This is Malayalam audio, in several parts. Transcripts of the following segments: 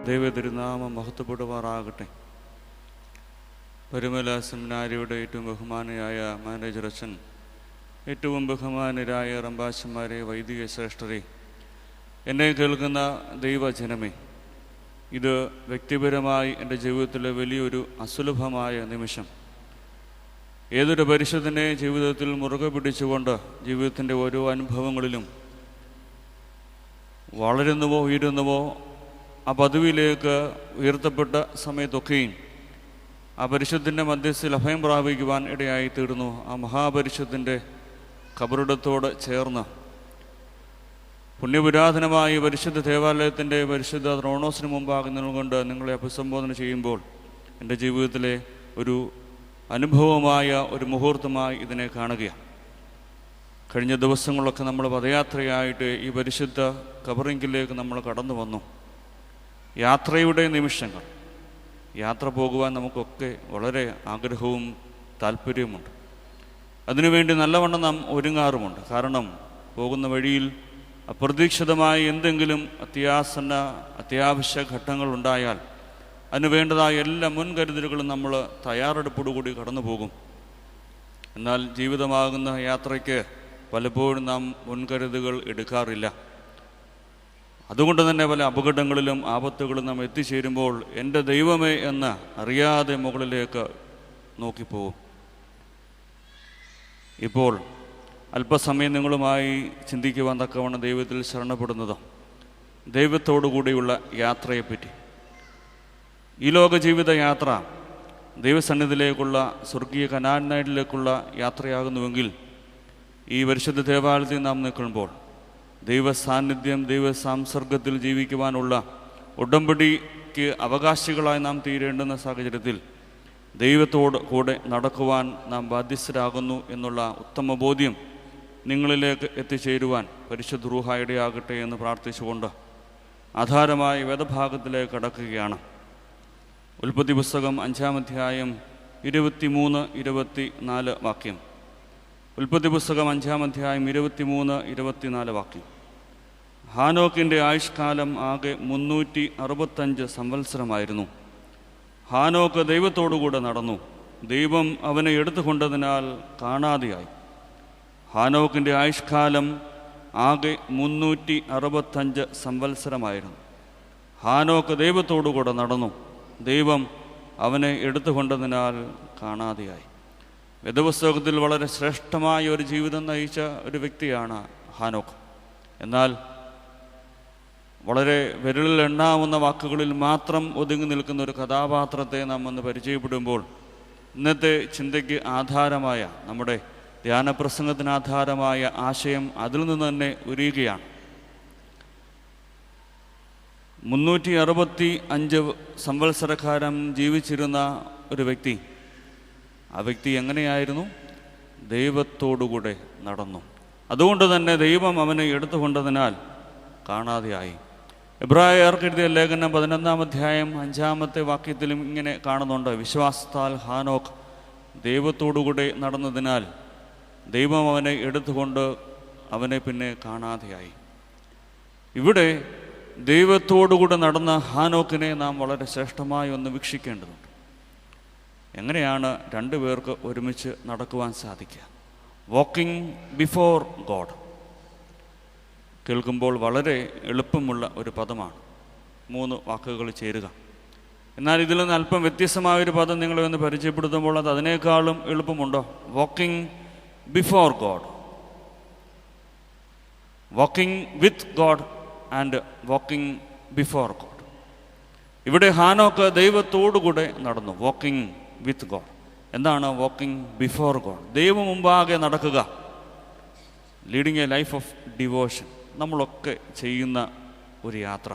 ദൈവതിരുനാമം മഹത്വപ്പെടുമാറാകട്ടെ. പരുമല സെമിനാരിയുടെ ഏറ്റവും ബഹുമാനിയായ മാനേജർ അച്ഛൻ, ഏറ്റവും ബഹുമാനരായ റമ്പാശന്മാരെ, വൈദിക ശ്രേഷ്ഠരെ, എന്നെ കേൾക്കുന്ന ദൈവജനമേ, ഇത് വ്യക്തിപരമായി എൻ്റെ ജീവിതത്തിലെ വലിയൊരു അസുലഭമായ നിമിഷം. ഏതൊരു പരിശുദ്ധനെ ജീവിതത്തിൽ മുറുകെ പിടിച്ചുകൊണ്ട് ജീവിതത്തിൻ്റെ ഓരോ അനുഭവങ്ങളിലും വളരുന്നുവോ ഉയരുന്നുവോ ആ പദവിയിലേക്ക് ഉയർത്തപ്പെട്ട സമയത്തൊക്കെയും ആ പരിശുദ്ധൻ്റെ മധ്യസ്ഥയിൽ അഭയം പ്രാപിക്കുവാൻ ഇടയായി തീർന്നു. ആ മഹാപരിശുദ്ധൻ്റെ കബറിടത്തോട് ചേർന്ന് പുണ്യപുരാതനമായ പരിശുദ്ധ ദേവാലയത്തിൻ്റെ പരിശുദ്ധ ത്രോണോസിന് മുമ്പാകെ നിന്നുകൊണ്ട് നിങ്ങളെ അഭിസംബോധന ചെയ്യുമ്പോൾ എൻ്റെ ജീവിതത്തിലെ ഒരു അനുഭവമായ ഒരു മുഹൂർത്തമായി ഇതിനെ കാണുകയാണ്. കഴിഞ്ഞ ദിവസങ്ങളിലൊക്കെ നമ്മൾ പദയാത്രയായിട്ട് ഈ പരിശുദ്ധ കബറിങ്കിലേക്ക് നമ്മൾ കടന്നു വന്നു. യാത്രയുടെ നിമിഷങ്ങൾ. യാത്ര പോകുവാൻ നമുക്കൊക്കെ വളരെ ആഗ്രഹവും താല്പര്യവുമുണ്ട്. അതിനുവേണ്ടി നല്ലവണ്ണം നാം ഒരുങ്ങാറുമുണ്ട്. കാരണം പോകുന്ന വഴിയിൽ അപ്രതീക്ഷിതമായി എന്തെങ്കിലും അത്യാവശ്യ ഘട്ടങ്ങൾ ഉണ്ടായാൽ അതിന് വേണ്ടതായ എല്ലാ മുൻകരുതലുകളും നമ്മൾ തയ്യാറെടുപ്പോടുകൂടി കടന്നു പോകും. എന്നാൽ ജീവിതമാകുന്ന യാത്രയ്ക്ക് പലപ്പോഴും നാം മുൻകരുതലുകൾ എടുക്കാറില്ല. അതുകൊണ്ട് തന്നെ പല അപകടങ്ങളിലും ആപത്തുകളും നാം എത്തിച്ചേരുമ്പോൾ എൻ്റെ ദൈവമേ എന്ന് അറിയാതെ മുകളിലേക്ക് നോക്കിപ്പോവും. ഇപ്പോൾ അല്പസമയം നിങ്ങളുമായി ചിന്തിക്കുവാൻ തക്കവണ്ണം ദൈവത്തിൽ ശരണപ്പെടുന്നത് ദൈവത്തോടു കൂടിയുള്ള യാത്രയെപ്പറ്റി. ഈ ലോക ജീവിത യാത്ര ദൈവസന്നിധിയിലേക്കുള്ള സ്വർഗീയ കനാനിലേക്കുള്ള യാത്രയാകുന്നുവെങ്കിൽ ഈ പരിശുദ്ധ ദേവാലയത്തിൽ നാം നിൽക്കുമ്പോൾ ദൈവ സാന്നിധ്യം, ദൈവ സംസർഗത്തിൽ ജീവിക്കുവാനുള്ള ഉടമ്പടിക്ക് അവകാശികളായി നാം തീരേണ്ടുന്ന സാഹചര്യത്തിൽ ദൈവത്തോട് കൂടെ നടക്കുവാൻ നാം ബാധ്യസ്ഥരാകുന്നു എന്നുള്ള ഉത്തമ ബോധ്യം നിങ്ങളിലേക്ക് എത്തിച്ചേരുവാൻ പരിശുദ്ധ റൂഹ ഇടയാകട്ടെ എന്ന് പ്രാർത്ഥിച്ചുകൊണ്ട് ആധാരമായ വേദഭാഗത്തിലേക്ക് കടക്കുകയാണ്. ഉൽപ്പത്തി പുസ്തകം 5-ാം അധ്യായം 23-24 വാക്യം. ഉൽപ്പത്തി പുസ്തകം 5-ാം അധ്യായം 23-24 വാക്യം. ഹാനോക്കിൻ്റെ ആയുഷ്കാലം ആകെ 365 സംവത്സരമായിരുന്നു. ഹാനോക്ക് ദൈവത്തോടുകൂടെ നടന്നു. ദൈവം അവനെ എടുത്തുകൊണ്ടതിനാൽ കാണാതെയായി. ഹാനോക്കിൻ്റെ ആയുഷ്കാലം ആകെ 365 സംവത്സരമായിരുന്നു. ഹാനോക്ക് ദൈവത്തോടുകൂടെ നടന്നു. ദൈവം അവനെ എടുത്തുകൊണ്ടതിനാൽ കാണാതെയായി. വേദപുസ്തകത്തിൽ വളരെ ശ്രേഷ്ഠമായ ഒരു ജീവിതം നയിച്ച ഒരു വ്യക്തിയാണ് ഹാനോക്ക്. എന്നാൽ വളരെ വിരലിൽ എണ്ണാവുന്ന വാക്കുകളിൽ മാത്രം ഒതുങ്ങി നിൽക്കുന്ന ഒരു കഥാപാത്രത്തെ നാം ഒന്ന് പരിചയപ്പെടുമ്പോൾ ഇന്നത്തെ ചിന്തയ്ക്ക് ആധാരമായ, നമ്മുടെ ധ്യാനപ്രസംഗത്തിന് ആധാരമായ ആശയം അതിൽ നിന്ന് തന്നെ ഉരിയുകയാണ്. 365 സംവത്സരക്കാലം ജീവിച്ചിരുന്ന ഒരു വ്യക്തി. ആ വ്യക്തി എങ്ങനെയായിരുന്നു? ദൈവത്തോടുകൂടെ നടന്നു. അതുകൊണ്ട് തന്നെ ദൈവം അവനെ എടുത്തുകൊണ്ടതിനാൽ കാണാതെയായി. എബ്രായർക്ക് എഴുതിയ ലേഖനം 11-ാം അധ്യായം 5-ാമത്തെ വാക്യത്തിലും ഇങ്ങനെ കാണുന്നുണ്ട്: വിശ്വാസത്താൽ ഹാനോക്ക് ദൈവത്തോടുകൂടെ നടന്നതിനാൽ ദൈവം അവനെ എടുത്തുകൊണ്ട് അവനെ പിന്നെ കാണാതെയായി. ഇവിടെ ദൈവത്തോടുകൂടെ നടന്ന ഹാനോക്കിനെ നാം വളരെ ശ്രേഷ്ഠമായി ഒന്ന് വീക്ഷിക്കേണ്ടതുണ്ട്. എങ്ങനെയാണ് രണ്ടു പേർക്ക് ഒരുമിച്ച് നടക്കുവാൻ സാധിക്കുക? Walking before God. കേൾക്കുമ്പോൾ വളരെ എളുപ്പമുള്ള ഒരു പദമാണ്, 3 വാക്കുകൾ ചേരുക. എന്നാൽ ഇതിൽ നിന്ന് അല്പം വ്യത്യസ്തമായൊരു പദം നിങ്ങളെ ഒന്ന് പരിചയപ്പെടുത്തുമ്പോൾ അത് അതിനേക്കാളും എളുപ്പമുണ്ടോ? Walking before God, walking with God and walking before God. ഇവിടെ ഹാനോക്ക് ദൈവത്തോടുകൂടെ നടന്നു. Walking with God. എന്താണ് വാക്കിംഗ് ബിഫോർ ഗോഡ്? ദൈവം മുമ്പാകെ നടക്കുക. Leading a life of devotion. നമ്മളൊക്കെ ചെയ്യുന്ന ഒരു യാത്ര.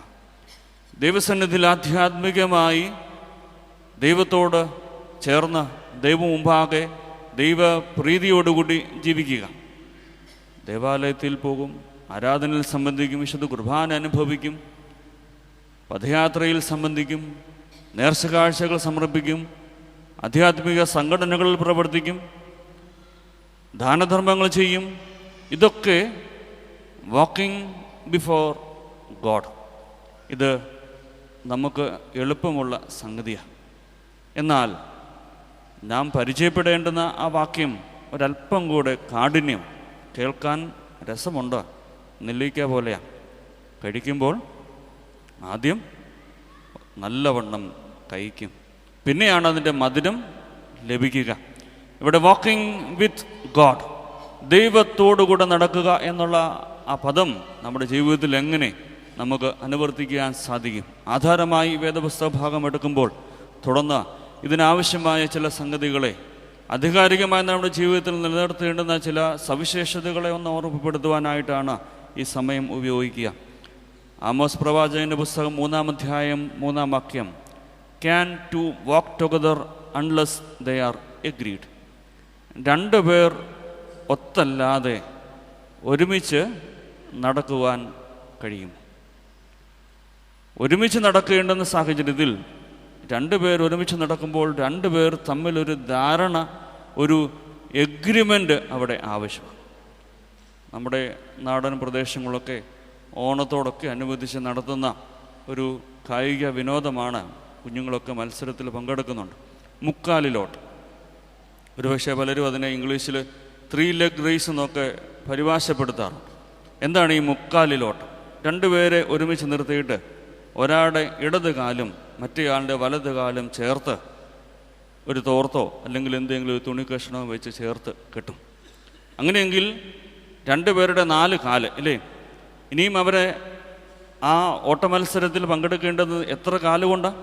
ദൈവസന്നിധിയിൽ ആധ്യാത്മികമായി ദൈവത്തോട് ചേർന്ന് ദൈവം മുമ്പാകെ ദൈവപ്രീതിയോടുകൂടി ജീവിക്കുക. ദേവാലയത്തിൽ പോകും, ആരാധനയിൽ സംബന്ധിക്കും, വിശുദ്ധ കുർബാന അനുഭവിക്കും, പദയാത്രയിൽ സംബന്ധിക്കും, നേർച്ചക്കാഴ്ചകൾ സമർപ്പിക്കും, ആധ്യാത്മിക സംഘടനകളിൽ പ്രവർത്തിക്കും, ദാനധർമ്മങ്ങൾ ചെയ്യും. ഇതൊക്കെ വാക്കിംഗ് ബിഫോർ ഗോഡ്. ഇത് നമുക്ക് എളുപ്പമുള്ള സംഗതിയാണ്. എന്നാൽ നാം പരിചയപ്പെടേണ്ടുന്ന ആ വാക്യം ഒരല്പം കൂടെ കാഠിന്യം, കേൾക്കാൻ രസമുണ്ട്, നെല്ലിക്ക പോലെയാണ്. കഴിക്കുമ്പോൾ ആദ്യം നല്ലവണ്ണം കഴിക്കും, പിന്നെയാണ് അതിൻ്റെ മധുരം ലഭിക്കുക. ഇവിടെ വാക്കിംഗ് വിത്ത് ഗോഡ്, ദൈവത്തോടുകൂടെ നടക്കുക എന്നുള്ള ആ പദം നമ്മുടെ ജീവിതത്തിൽ എങ്ങനെ നമുക്ക് അനുവർത്തിക്കാൻ സാധിക്കും? ആധാരമായി വേദപുസ്തക ഭാഗം എടുക്കുമ്പോൾ തുടർന്ന് ഇതിനാവശ്യമായ ചില സംഗതികളെ, ആധികാരികമായി നമ്മുടെ ജീവിതത്തിൽ നിലനിർത്തേണ്ടുന്ന ചില സവിശേഷതകളെ ഒന്ന് ഓർമ്മപ്പെടുത്തുവാനായിട്ടാണ് ഈ സമയം ഉപയോഗിക്കുക. ആമോസ് പ്രവാചകൻ്റെ പുസ്തകം 3-ാം അധ്യായം 3-ാം വാക്യം, can two walk together unless they are agreed. 2 പേർ ഒത്തല്ലാതെ ഒരുമിച്ച് നടക്കുവാൻ കഴിയും. ഒരുമിച്ച് നടക്കേണ്ടുന്ന സാഹചര്യത്തിൽ 2 പേർ ഒരുമിച്ച് നടക്കുമ്പോൾ 2 പേർ തമ്മിലൊരു ധാരണ, ഒരു എഗ്രിമെൻ്റ് അവിടെ ആവശ്യമാണ്. നമ്മുടെ നാടൻ പ്രദേശങ്ങളൊക്കെ ഓണത്തോടൊക്കെ അനുബന്ധിച്ച് നടത്തുന്ന ഒരു കായിക വിനോദമാണ്. കുഞ്ഞുങ്ങളൊക്കെ മത്സരത്തിൽ പങ്കെടുക്കുന്നുണ്ട്. മുക്കാലിലോട്ട്, ഒരുപക്ഷെ പലരും അതിനെ ഇംഗ്ലീഷിൽ 3 leg റേസ് എന്നൊക്കെ പരിഭാഷപ്പെടുത്താറുണ്ട്. എന്താണ് ഈ മുക്കാലിലോട്ടം? 2 പേരെ ഒരുമിച്ച് നിർത്തിയിട്ട് ഒരാളുടെ ഇടത് കാലും മറ്റേയാളുടെ വലത് കാലും ചേർത്ത് ഒരു തോർത്തോ അല്ലെങ്കിൽ എന്തെങ്കിലും ഒരു തുണി കഷ്ണമോ വെച്ച് ചേർത്ത് കെട്ടും. അങ്ങനെയെങ്കിൽ 2 പേരുടെ 4 കാല് ഇല്ലേ? ഇനിയും അവരെ ആ ഓട്ടമത്സരത്തിൽ പങ്കെടുക്കേണ്ടത് എത്ര കാലുകൊണ്ടാണ്?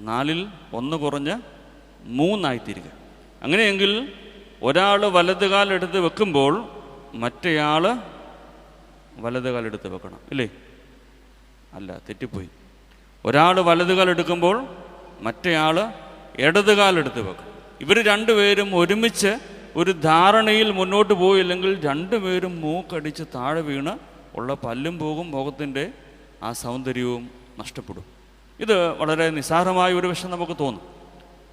4-ൽ 1 കുറഞ്ഞ് 3 തീരുക. അങ്ങനെയെങ്കിൽ ഒരാൾ വലത് കാലെടുത്ത് വെക്കുമ്പോൾ മറ്റേയാൾ വലത് കാലെടുത്ത് വെക്കണം ഇല്ലേ? അല്ല, തെറ്റിപ്പോയി. ഒരാൾ വലത് കാലെടുക്കുമ്പോൾ മറ്റേയാൾ ഇടത് കാലെടുത്ത് വെക്കണം. ഇവർ 2 പേരും ഒരുമിച്ച് ഒരു ധാരണയിൽ മുന്നോട്ട് പോയില്ലെങ്കിൽ 2 പേരും മൂക്കടിച്ച് താഴെ വീണ് ഉള്ള പല്ലും പോകും, മുഖത്തിൻ്റെ ആ സൗന്ദര്യവും നഷ്ടപ്പെടും. ഇത് വളരെ നിസ്സാരമായ ഒരു വശം നമുക്ക് തോന്നും.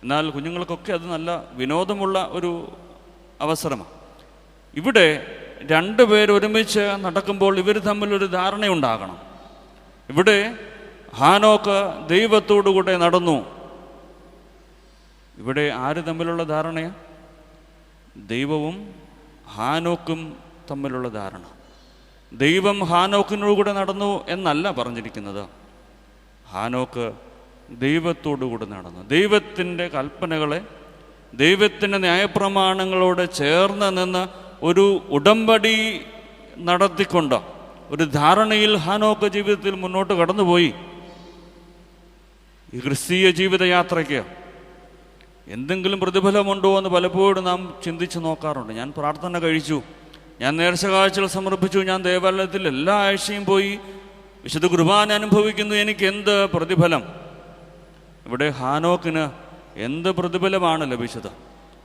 എന്നാൽ കുഞ്ഞുങ്ങൾക്കൊക്കെ അത് നല്ല വിനോദമുള്ള ഒരു അവസരമാണ്. ഇവിടെ 2 പേർ ഒരുമിച്ച് നടക്കുമ്പോൾ ഇവർ തമ്മിലൊരു ധാരണയുണ്ടാകണം. ഇവിടെ ഹാനോക്ക് ദൈവത്തോടുകൂടെ നടന്നു. ഇവിടെ ആര് തമ്മിലുള്ള ധാരണയാണ്? ദൈവവും ഹാനോക്കും തമ്മിലുള്ള ധാരണ. ദൈവം ഹാനോക്കിനോടുകൂടെ നടന്നു എന്നല്ല പറഞ്ഞിരിക്കുന്നത്. ഹാനോക്ക് ദൈവത്തോടുകൂടെ നടന്നു. ദൈവത്തിൻ്റെ കൽപ്പനകളെ, ദൈവത്തിൻ്റെ ന്യായപ്രമാണങ്ങളോട് ചേർന്ന് നിന്ന് ഒരു ഉടമ്പടി നടത്തിക്കൊണ്ട് ഒരു ധാരണയിൽ ഹാനോക്ക് ജീവിതത്തിൽ മുന്നോട്ട് കടന്നുപോയി. ഈ ക്രിസ്തീയ ജീവിതയാത്രയ്ക്ക് എന്തെങ്കിലും പ്രതിഫലമുണ്ടോ എന്ന് പലപ്പോഴും നാം ചിന്തിച്ച് നോക്കാറുണ്ട്. ഞാൻ പ്രാർത്ഥന കഴിച്ചു, ഞാൻ നേർച്ച കാഴ്ചകൾ സമർപ്പിച്ചു, ഞാൻ ദേവാലയത്തിൽ എല്ലാ ആഴ്ചയും പോയി വിശുദ്ധ കുർബാന അനുഭവിക്കുന്നു, എനിക്ക് എന്ത് പ്രതിഫലം? ഇവിടെ ഹാനോക്കിന് എന്ത് പ്രതിഫലമാണ് ലഭിച്ചത്?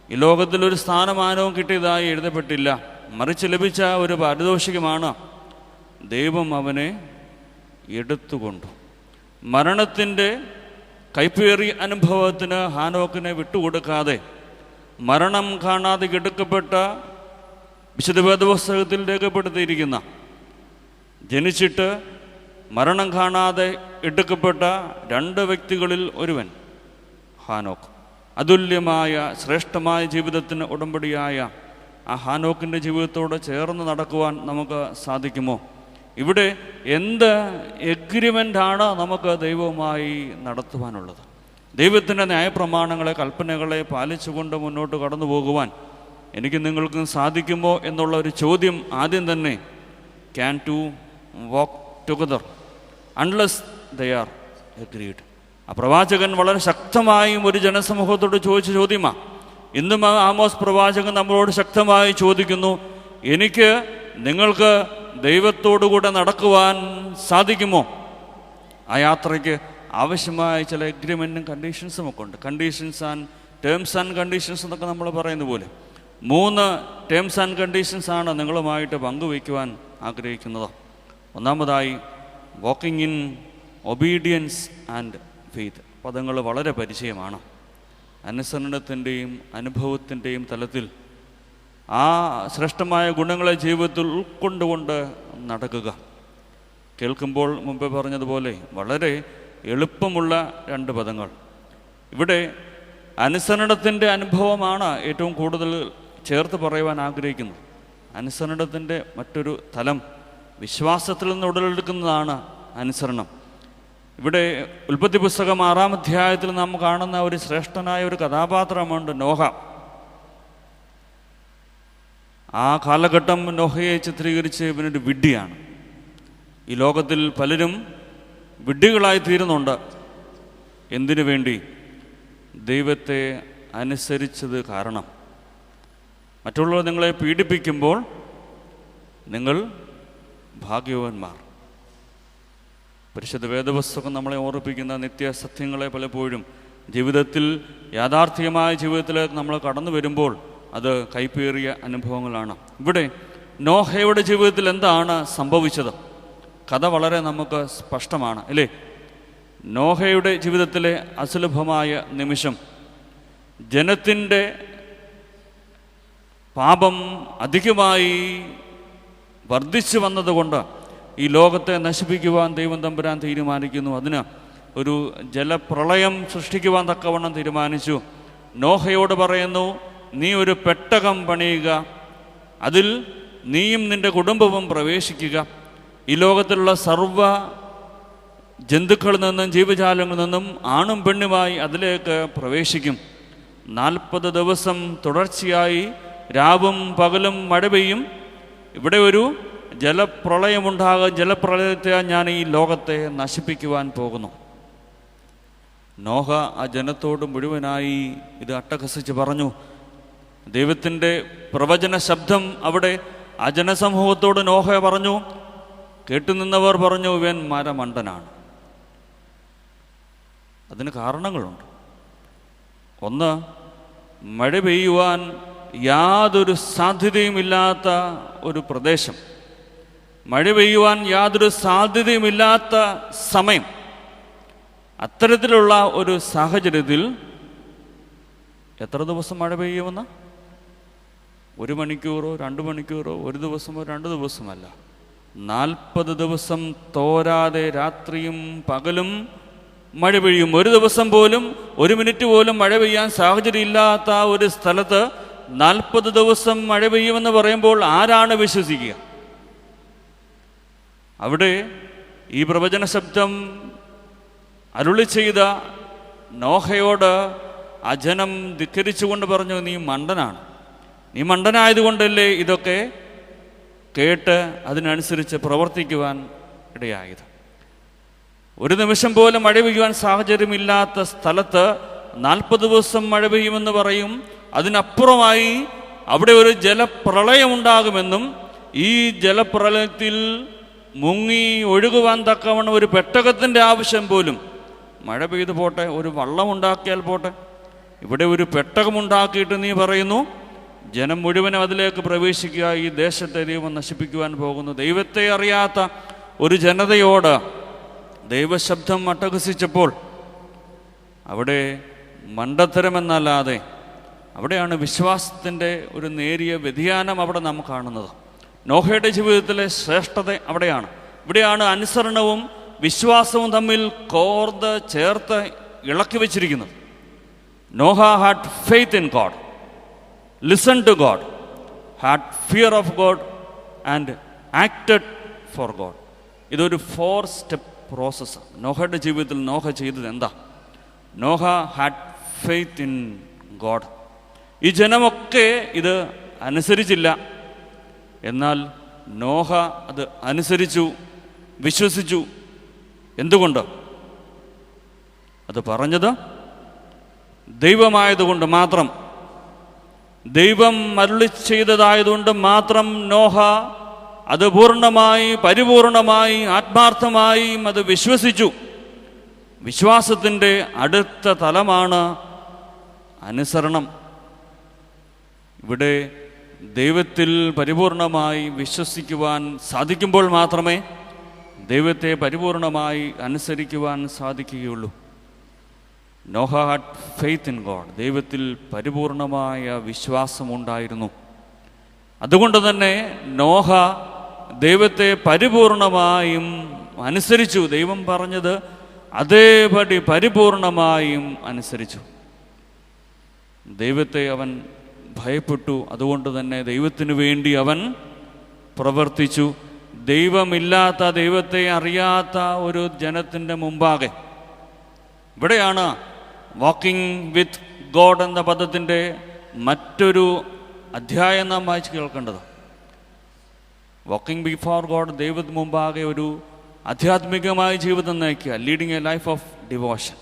ഈ ലോകത്തിലൊരു സ്ഥാനമാനവും കിട്ടിയതായി എഴുതപ്പെട്ടില്ല. മറിച്ച് ലഭിച്ച ഒരു പാരിതോഷികമാണ് ദൈവം അവനെ എടുത്തുകൊണ്ടു. മരണത്തിൻ്റെ കൈപ്പേറിയ അനുഭവത്തിന് ഹാനോക്കിനെ വിട്ടുകൊടുക്കാതെ മരണം കാണാതെ എടുക്കപ്പെട്ട വിശുദ്ധ വേദപുസ്തകത്തിൽ രേഖപ്പെടുത്തിയിരിക്കുന്ന, ജനിച്ചിട്ട് മരണം കാണാതെ എടുക്കപ്പെട്ട 2 വ്യക്തികളിൽ ഒരുവൻ ഹാനോക്ക്. അതുല്യമായ ശ്രേഷ്ഠമായ ജീവിതത്തിന് ഉടമ്പടിയായ ആ ഹാനോക്കിൻ്റെ ജീവിതത്തോട് ചേർന്ന് നടക്കുവാൻ നമുക്ക് സാധിക്കുമോ? ഇവിടെ എന്ത് എഗ്രിമെൻ്റാണ് നമുക്ക് ദൈവവുമായി നടത്തുവാനുള്ളത്? ദൈവത്തിൻ്റെ ന്യായപ്രമാണങ്ങളെ, കൽപ്പനകളെ പാലിച്ചുകൊണ്ട് മുന്നോട്ട് കടന്നു പോകുവാൻ എനിക്ക് നിങ്ങൾക്കും സാധിക്കുമോ എന്നുള്ള ഒരു ചോദ്യം ആദ്യം തന്നെ, can two walk together unless they are agreed. ആ പ്രവാചകൻ വളരെ ശക്തമായും ഒരു ജനസമൂഹത്തോട് ചോദിച്ച ചോദ്യമാണ്. ഇന്നും ആമോസ് പ്രവാചകൻ നമ്മളോട് ശക്തമായി ചോദിക്കുന്നു, എനിക്ക് നിങ്ങൾക്ക് ദൈവത്തോടുകൂടെ നടക്കുവാൻ സാധിക്കുമോ? ആ യാത്രയ്ക്ക് ആവശ്യമായ ചില എഗ്രിമെൻറ്റും കണ്ടീഷൻസും ഒക്കെ ഉണ്ട്. Conditions and terms and conditions എന്നൊക്കെ നമ്മൾ പറയുന്ന പോലെ 3 ടേംസ് ആൻഡ് കണ്ടീഷൻസാണ് നിങ്ങളുമായിട്ട് പങ്കുവയ്ക്കുവാൻ ആഗ്രഹിക്കുന്നത്. ഒന്നാമതായി walking in obedience and faith. പദങ്ങൾ വളരെ പരിചയമാണ്. അനുസരണത്തിൻ്റെയും അനുഭവത്തിൻ്റെയും തലത്തിൽ ആ ശ്രേഷ്ഠമായ ഗുണങ്ങളെ ജീവിതത്തിൽ ഉൾക്കൊണ്ടുകൊണ്ട് നടക്കുക. കേൾക്കുമ്പോൾ മുമ്പേ പറഞ്ഞതുപോലെ വളരെ എളുപ്പമുള്ള രണ്ട് പദങ്ങൾ. ഇവിടെ അനുസരണത്തിൻ്റെ അനുഭവമാണ് ഏറ്റവും കൂടുതൽ ചേർത്ത് പറയുവാൻ ആഗ്രഹിക്കുന്നത്. അനുസരണത്തിൻ്റെ മറ്റൊരു തലം വിശ്വാസത്തിൽ നിന്ന് ഉടലെടുക്കുന്നതാണ് അനുസരണം. ഇവിടെ ഉൽപ്പത്തി പുസ്തകം 6-ാം അധ്യായത്തിൽ നാം കാണുന്ന ഒരു ശ്രേഷ്ഠനായ ഒരു കഥാപാത്രമുണ്ട്, നോഹ. ആ കാലഘട്ടം നോഹയെ ചിത്രീകരിച്ച് ഇവനൊരു വിഡ്ഢിയാണ്. ഈ ലോകത്തിൽ പലരും വിഡ്ഢികളായി തീരുന്നുണ്ട്. എന്തിനു വേണ്ടി? ദൈവത്തെ അനുസരിച്ചത് കാരണം. മറ്റുള്ളവർ നിങ്ങളെ പീഡിപ്പിക്കുമ്പോൾ നിങ്ങൾ ഭാഗ്യവാന്മാർ. പരിശുദ്ധ വേദപുസ്തകം നമ്മളെ ഓർമ്മിപ്പിക്കുന്ന നിത്യസത്യങ്ങളെ പലപ്പോഴും ജീവിതത്തിൽ യാഥാർത്ഥ്യമായ ജീവിതത്തിലേക്ക് നമ്മൾ കടന്നു വരുമ്പോൾ അത് കൈപ്പേറിയ അനുഭവങ്ങളാണ്. ഇവിടെ നോഹയുടെ ജീവിതത്തിൽ എന്താണ് സംഭവിച്ചത്? കഥ വളരെ നമുക്ക് സ്പഷ്ടമാണ്, അല്ലേ? നോഹയുടെ ജീവിതത്തിലെ അസുലഭമായ നിമിഷം, ജനത്തിൻ്റെ പാപം അധികമായി വർദ്ധിച്ചു വന്നതുകൊണ്ട് ഈ ലോകത്തെ നശിപ്പിക്കുവാൻ ദൈവം തമ്പുരാൻ തീരുമാനിക്കുന്നു. അതിന് ഒരു ജലപ്രളയം സൃഷ്ടിക്കുവാൻ തക്കവണ്ണം തീരുമാനിച്ചു. നോഹയോട് പറയുന്നു, നീ ഒരു പെട്ടകം പണിയുക, അതിൽ നീയും നിൻ്റെ കുടുംബവും പ്രവേശിക്കുക. ഈ ലോകത്തിലുള്ള സർവ്വ ജന്തുക്കളിൽ നിന്നും ജീവജാലങ്ങളിൽ നിന്നും ആണും പെണ്ണുമായി അതിലേക്ക് പ്രവേശിക്കും. 40 ദിവസം തുടർച്ചയായി രാവും പകലും മഴ പെയ്യും. ഇവിടെ ഒരു ജലപ്രളയമുണ്ടാകും. ജലപ്രളയത്തെ ഞാൻ ഈ ലോകത്തെ നശിപ്പിക്കുവാൻ പോകുന്നു. നോഹ ആ ജനത്തോട് മുഴുവനായി ഇത് അട്ടഹസിച്ച് പറഞ്ഞു. ദൈവത്തിൻ്റെ പ്രവചന ശബ്ദം അവിടെ ആ ജനസമൂഹത്തോട് നോഹ പറഞ്ഞു. കേട്ടുനിന്നവർ പറഞ്ഞു, ഇവൻ മരമണ്ടനാണ്. അതിന് കാരണങ്ങളുണ്ട്. ഒന്ന്, മഴ പെയ്യുവാൻ യാതൊരു സാധ്യതയുമില്ലാത്ത ഒരു പ്രദേശം, മഴ പെയ്യുവാൻ യാതൊരു സാധ്യതയുമില്ലാത്ത സമയം. അത്തരത്തിലുള്ള ഒരു സാഹചര്യത്തിൽ എത്ര ദിവസം മഴ പെയ്യുമെന്ന്? 1 മണിക്കൂറോ 2 മണിക്കൂറോ, 1 ദിവസമോ 2 ദിവസമല്ല, 40 ദിവസം തോരാതെ രാത്രിയും പകലും മഴ പെയ്യും. 1 ദിവസം പോലും 1 മിനിറ്റ് പോലും മഴ പെയ്യാൻ സാഹചര്യമില്ലാത്ത ഒരു സ്ഥലത്ത് 40 ദിവസം മഴ പെയ്യുമെന്ന് പറയുമ്പോൾ ആരാണ് വിശ്വസിക്കുക? അവിടെ ഈ പ്രവചന ശബ്ദം അരുളി ചെയ്ത നോഹയോട് ആ ജനം ധിക്കരിച്ചുകൊണ്ട് പറഞ്ഞു, നീ മണ്ടനാണ്. നീ മണ്ടനായതുകൊണ്ടല്ലേ ഇതൊക്കെ കേട്ട് അതിനനുസരിച്ച് പ്രവർത്തിക്കുവാൻ ഇടയായത്. 1 നിമിഷം പോലും മഴ പെയ്യുവാൻ സാഹചര്യമില്ലാത്ത സ്ഥലത്ത് 40 ദിവസം മഴ പെയ്യുമെന്ന് പറയും. അതിനപ്പുറമായി അവിടെ ഒരു ജലപ്രളയമുണ്ടാകുമെന്നും ഈ ജലപ്രളയത്തിൽ മുങ്ങി ഒഴുകുവാൻ തക്കവണ്ണം ഒരു പെട്ടകത്തിൻ്റെ ആവശ്യം പോലും, മഴ പെയ്തു പോട്ടെ, ഒരു വള്ളമുണ്ടാക്കിയാൽ പോട്ടെ, ഇവിടെ ഒരു പെട്ടകമുണ്ടാക്കിയിട്ട് നീ പറയുന്നു ജനം മുഴുവനും അതിലേക്ക് പ്രവേശിക്കുക, ഈ ദേശത്തെ ദൈവം നശിപ്പിക്കുവാൻ പോകുന്നു. ദൈവത്തെ അറിയാത്ത ഒരു ജനതയോട് ദൈവശബ്ദം അട്ടഹസിച്ചപ്പോൾ അവിടെ മണ്ടത്തരമെന്നല്ലാതെ, അവിടെയാണ് വിശ്വാസത്തിൻ്റെ ഒരു നേരിയ വ്യതിയാനം അവിടെ നാം കാണുന്നത്. നോഹയുടെ ജീവിതത്തിലെ ശ്രേഷ്ഠത അവിടെയാണ്. ഇവിടെയാണ് അനുസരണവും വിശ്വാസവും തമ്മിൽ കോർത്ത് ചേർത്ത് ഇളക്കി വച്ചിരിക്കുന്നത്. Noah had faith in God, listen to God, had fear of God and acted for God. ഇതൊരു 4 സ്റ്റെപ്പ് പ്രോസസ്സ്. നോഹയുടെ ജീവിതത്തിൽ നോഹ ചെയ്തത് എന്താ? Noah had faith in God. ഈ ജനമൊക്കെ ഇത് അനുസരിച്ചില്ല, എന്നാൽ നോഹ അത് അനുസരിച്ചു, വിശ്വസിച്ചു. എന്തുകൊണ്ട്? അത് പറഞ്ഞത് ദൈവമായതുകൊണ്ട് മാത്രം, ദൈവം അരുളി ചെയ്തതായതുകൊണ്ട് മാത്രം നോഹ അത് പൂർണ്ണമായി, പരിപൂർണമായി, ആത്മാർത്ഥമായി അത് വിശ്വസിച്ചു. വിശ്വാസത്തിൻ്റെ അടുത്ത തലമാണ് അനുസരണം. ഇവിടെ ദൈവത്തിൽ പരിപൂർണമായി വിശ്വസിക്കുവാൻ സാധിക്കുമ്പോൾ മാത്രമേ ദൈവത്തെ പരിപൂർണമായി അനുസരിക്കുവാൻ സാധിക്കുകയുള്ളൂ. Noah had faith in God. ദൈവത്തിൽ പരിപൂർണമായ വിശ്വാസമുണ്ടായിരുന്നു. അതുകൊണ്ട് തന്നെ നോഹ ദൈവത്തെ പരിപൂർണമായും അനുസരിച്ചു. ദൈവം പറഞ്ഞത് അതേപടി പരിപൂർണമായും അനുസരിച്ചു. ദൈവത്തെ അവൻ ഭയപ്പെട്ടു. അതുകൊണ്ട് തന്നെ ദൈവത്തിനു വേണ്ടി അവൻ പ്രവർത്തിച്ചു. ദൈവമില്ലാത്ത, ദൈവത്തെ അറിയാത്ത ഒരു ജനത്തിൻ്റെ മുമ്പാകെ, ഇവിടെയാണ് വാക്കിംഗ് വിത്ത് ഗോഡ് എന്ന പദത്തിൻ്റെ മറ്റൊരു അധ്യായം നാം വായിച്ച് കേൾക്കേണ്ടത്. വാക്കിംഗ് ബിഫോർ ഗോഡ്, ദൈവത്തിന് മുമ്പാകെ ഒരു ആധ്യാത്മികമായ ജീവിതം നയിക്കുക. Leading a life of devotion.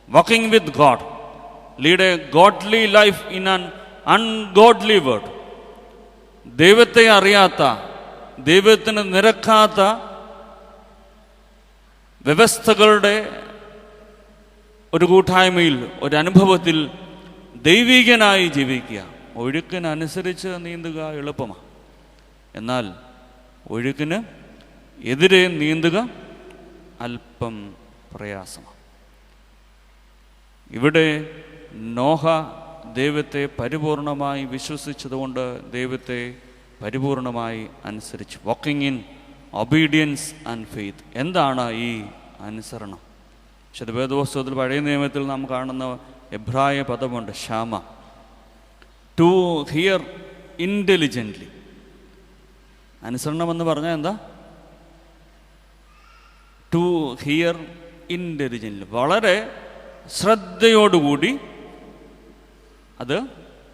Walking with God, lead A godly life in an ungodly world. ദൈവത്തെ അറിയാത്ത, ദൈവത്തിന് നിരക്കാത്ത വ്യവസ്ഥകളുടെ ഒരു കൂട്ടായ്മയിൽ, ഒരനുഭവത്തിൽ ദൈവികനായി ജീവിക്കുക. ഒഴുക്കിനനുസരിച്ച് നീന്തുക എളുപ്പമാണ്, എന്നാൽ ഒഴുക്കിന് എതിരെ നീന്തുക അല്പം പ്രയാസമാണ്. ഇവിടെ നോഹ ദൈവത്തെ പരിപൂർണമായി വിശ്വസിച്ചതുകൊണ്ട് ദൈവത്തെ പരിപൂർണമായി അനുസരിച്ചു. Walking in obedience and faith. എന്താണ് ഈ അനുസരണം? വേദപുസ്തകത്തിൽ പഴയ നിയമത്തിൽ നാം കാണുന്ന എബ്രായ പദമുണ്ട്, ഷാമ. To hear intelligently. അനുസരണം എന്ന് പറഞ്ഞാൽ എന്താ? ടു ഹിയർ ഇൻ്റലിജൻ്റ്ലി, വളരെ ശ്രദ്ധയോടുകൂടി അത്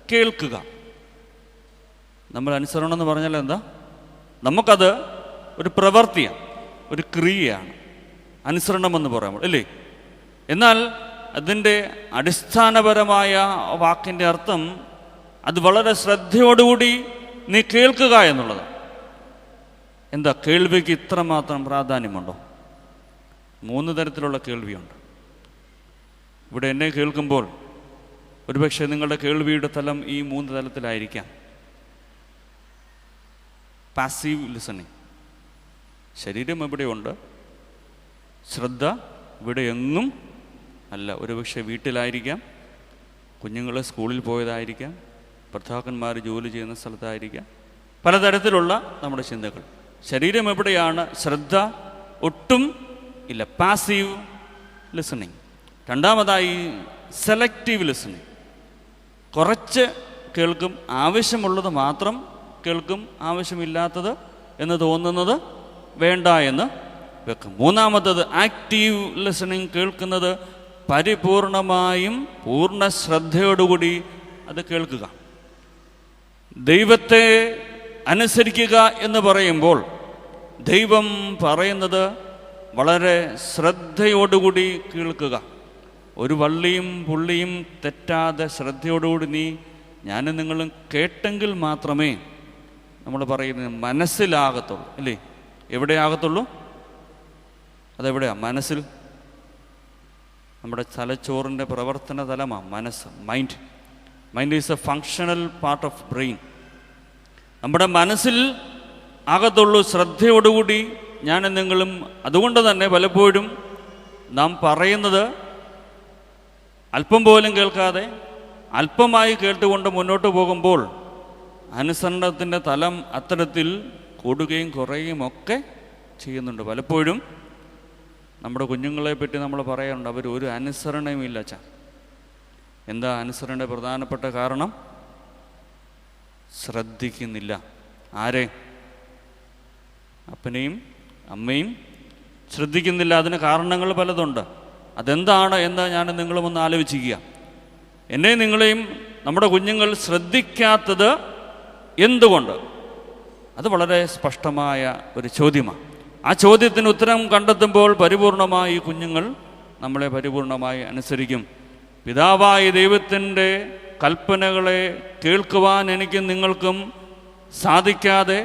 കേൾക്കുക. നമ്മൾ അനുസരണം എന്ന് പറഞ്ഞാൽ എന്താ? നമുക്കത് ഒരു പ്രവൃത്തിയാണ്, ഒരു ക്രിയയാണ് അനുസരണം എന്ന് പറയുമ്പോൾ, അല്ലേ? എന്നാൽ അതിൻ്റെ അടിസ്ഥാനപരമായ വാക്കിൻ്റെ അർത്ഥം അത് വളരെ ശ്രദ്ധയോടുകൂടി നീ കേൾക്കുക എന്നുള്ളതാണ്. എന്താ കേൾവിക്ക് ഇത്രമാത്രം പ്രാധാന്യമുണ്ടോ? 3 തരത്തിലുള്ള കേൾവിയുണ്ട്. ഇവിടെ എന്നെ കേൾക്കുമ്പോൾ ഒരുപക്ഷെ നിങ്ങളുടെ കേൾവിയുടെ തലം ഈ 3 തലത്തിലായിരിക്കാം. പാസീവ് ലിസണിങ്, ശരീരം എവിടെയുണ്ട്, ശ്രദ്ധ ഇവിടെ എങ്ങും അല്ല. ഒരുപക്ഷെ വീട്ടിലായിരിക്കാം, കുഞ്ഞുങ്ങൾ സ്കൂളിൽ പോയതായിരിക്കാം, ഭർത്താക്കന്മാർ ജോലി ചെയ്യുന്ന സ്ഥലത്തായിരിക്കാം, പലതരത്തിലുള്ള നമ്മുടെ ചിന്തകൾ. ശരീരം എവിടെയാണ്, ശ്രദ്ധ ഒട്ടും ഇല്ല. Passive listening. രണ്ടാമതായി സെലക്റ്റീവ് ലിസണിങ്. കുറച്ച് കേൾക്കും, ആവശ്യമുള്ളത് മാത്രം കേൾക്കും, ആവശ്യമില്ലാത്തത് എന്ന് തോന്നുന്നത് വേണ്ട എന്ന് വെക്കും. മൂന്നാമത്തത് ആക്റ്റീവ് ലിസണിങ്. കേൾക്കുന്നത് പരിപൂർണമായും പൂർണ്ണ ശ്രദ്ധയോടുകൂടി അത് കേൾക്കുക. ദൈവത്തെ അനുസരിക്കുക എന്ന് പറയുമ്പോൾ ദൈവം പറയുന്നത് വളരെ ശ്രദ്ധയോടുകൂടി കേൾക്കുക. ഒരു വള്ളിയും പുള്ളിയും തെറ്റാതെ ശ്രദ്ധയോടുകൂടി ഞാനും നിങ്ങളും കേട്ടെങ്കിൽ മാത്രമേ നമ്മൾ പറയുന്നത് മനസ്സിലാകത്തുള്ളൂ, അല്ലേ? എവിടെയാകത്തുള്ളൂ? അതെവിടെയാണ്? മനസ്സിൽ. നമ്മുടെ തലച്ചോറിൻ്റെ പ്രവർത്തന തലമാണ് മനസ്സ്, mind. Mind is A functional part of brain. നമ്മുടെ മനസ്സിൽ ആകത്തുള്ളൂ ശ്രദ്ധയോടുകൂടി ഞാനും നിങ്ങളും. അതുകൊണ്ട് തന്നെ പലപ്പോഴും നാം പറയുന്നത് അല്പം പോലും കേൾക്കാതെ അല്പമായി കേട്ടുകൊണ്ട് മുന്നോട്ട് പോകുമ്പോൾ അനുസരണത്തിൻ്റെ തലം അത്തരത്തിൽ കൂടുകയും കുറയുകയും ഒക്കെ ചെയ്യുന്നുണ്ട്. പലപ്പോഴും നമ്മുടെ കുഞ്ഞുങ്ങളെ പറ്റി നമ്മൾ പറയാറുണ്ട്, അവർ ഒരു അനുസരണയും ഇല്ല അച്ഛാ. എന്താ അനുസരണയുടെ പ്രധാനപ്പെട്ട കാരണം? ശ്രദ്ധിക്കുന്നില്ല. ആരെ? അപ്പനെയും അമ്മയും ശ്രദ്ധിക്കുന്നില്ല. അതിന് കാരണങ്ങൾ പലതുണ്ട്. അതെന്താണ് എന്ന് ഞാൻ നിങ്ങളും ഒന്ന് ആലോചിക്കുക. എന്നെയും നിങ്ങളെയും നമ്മുടെ കുഞ്ഞുങ്ങൾ ശ്രദ്ധിക്കാത്തത് എന്തുകൊണ്ട്? അത് വളരെ സ്പഷ്ടമായ ഒരു ചോദ്യമാണ്. ആ ചോദ്യത്തിന് ഉത്തരം കണ്ടെത്തുമ്പോൾ പരിപൂർണമായി കുഞ്ഞുങ്ങൾ നമ്മളെ പരിപൂർണമായി അനുസരിക്കും. പിതാവായ ദൈവത്തിൻ്റെ കൽപ്പനകളെ കേൾക്കുവാൻ എനിക്കും നിങ്ങൾക്കും സാധിക്കാതെ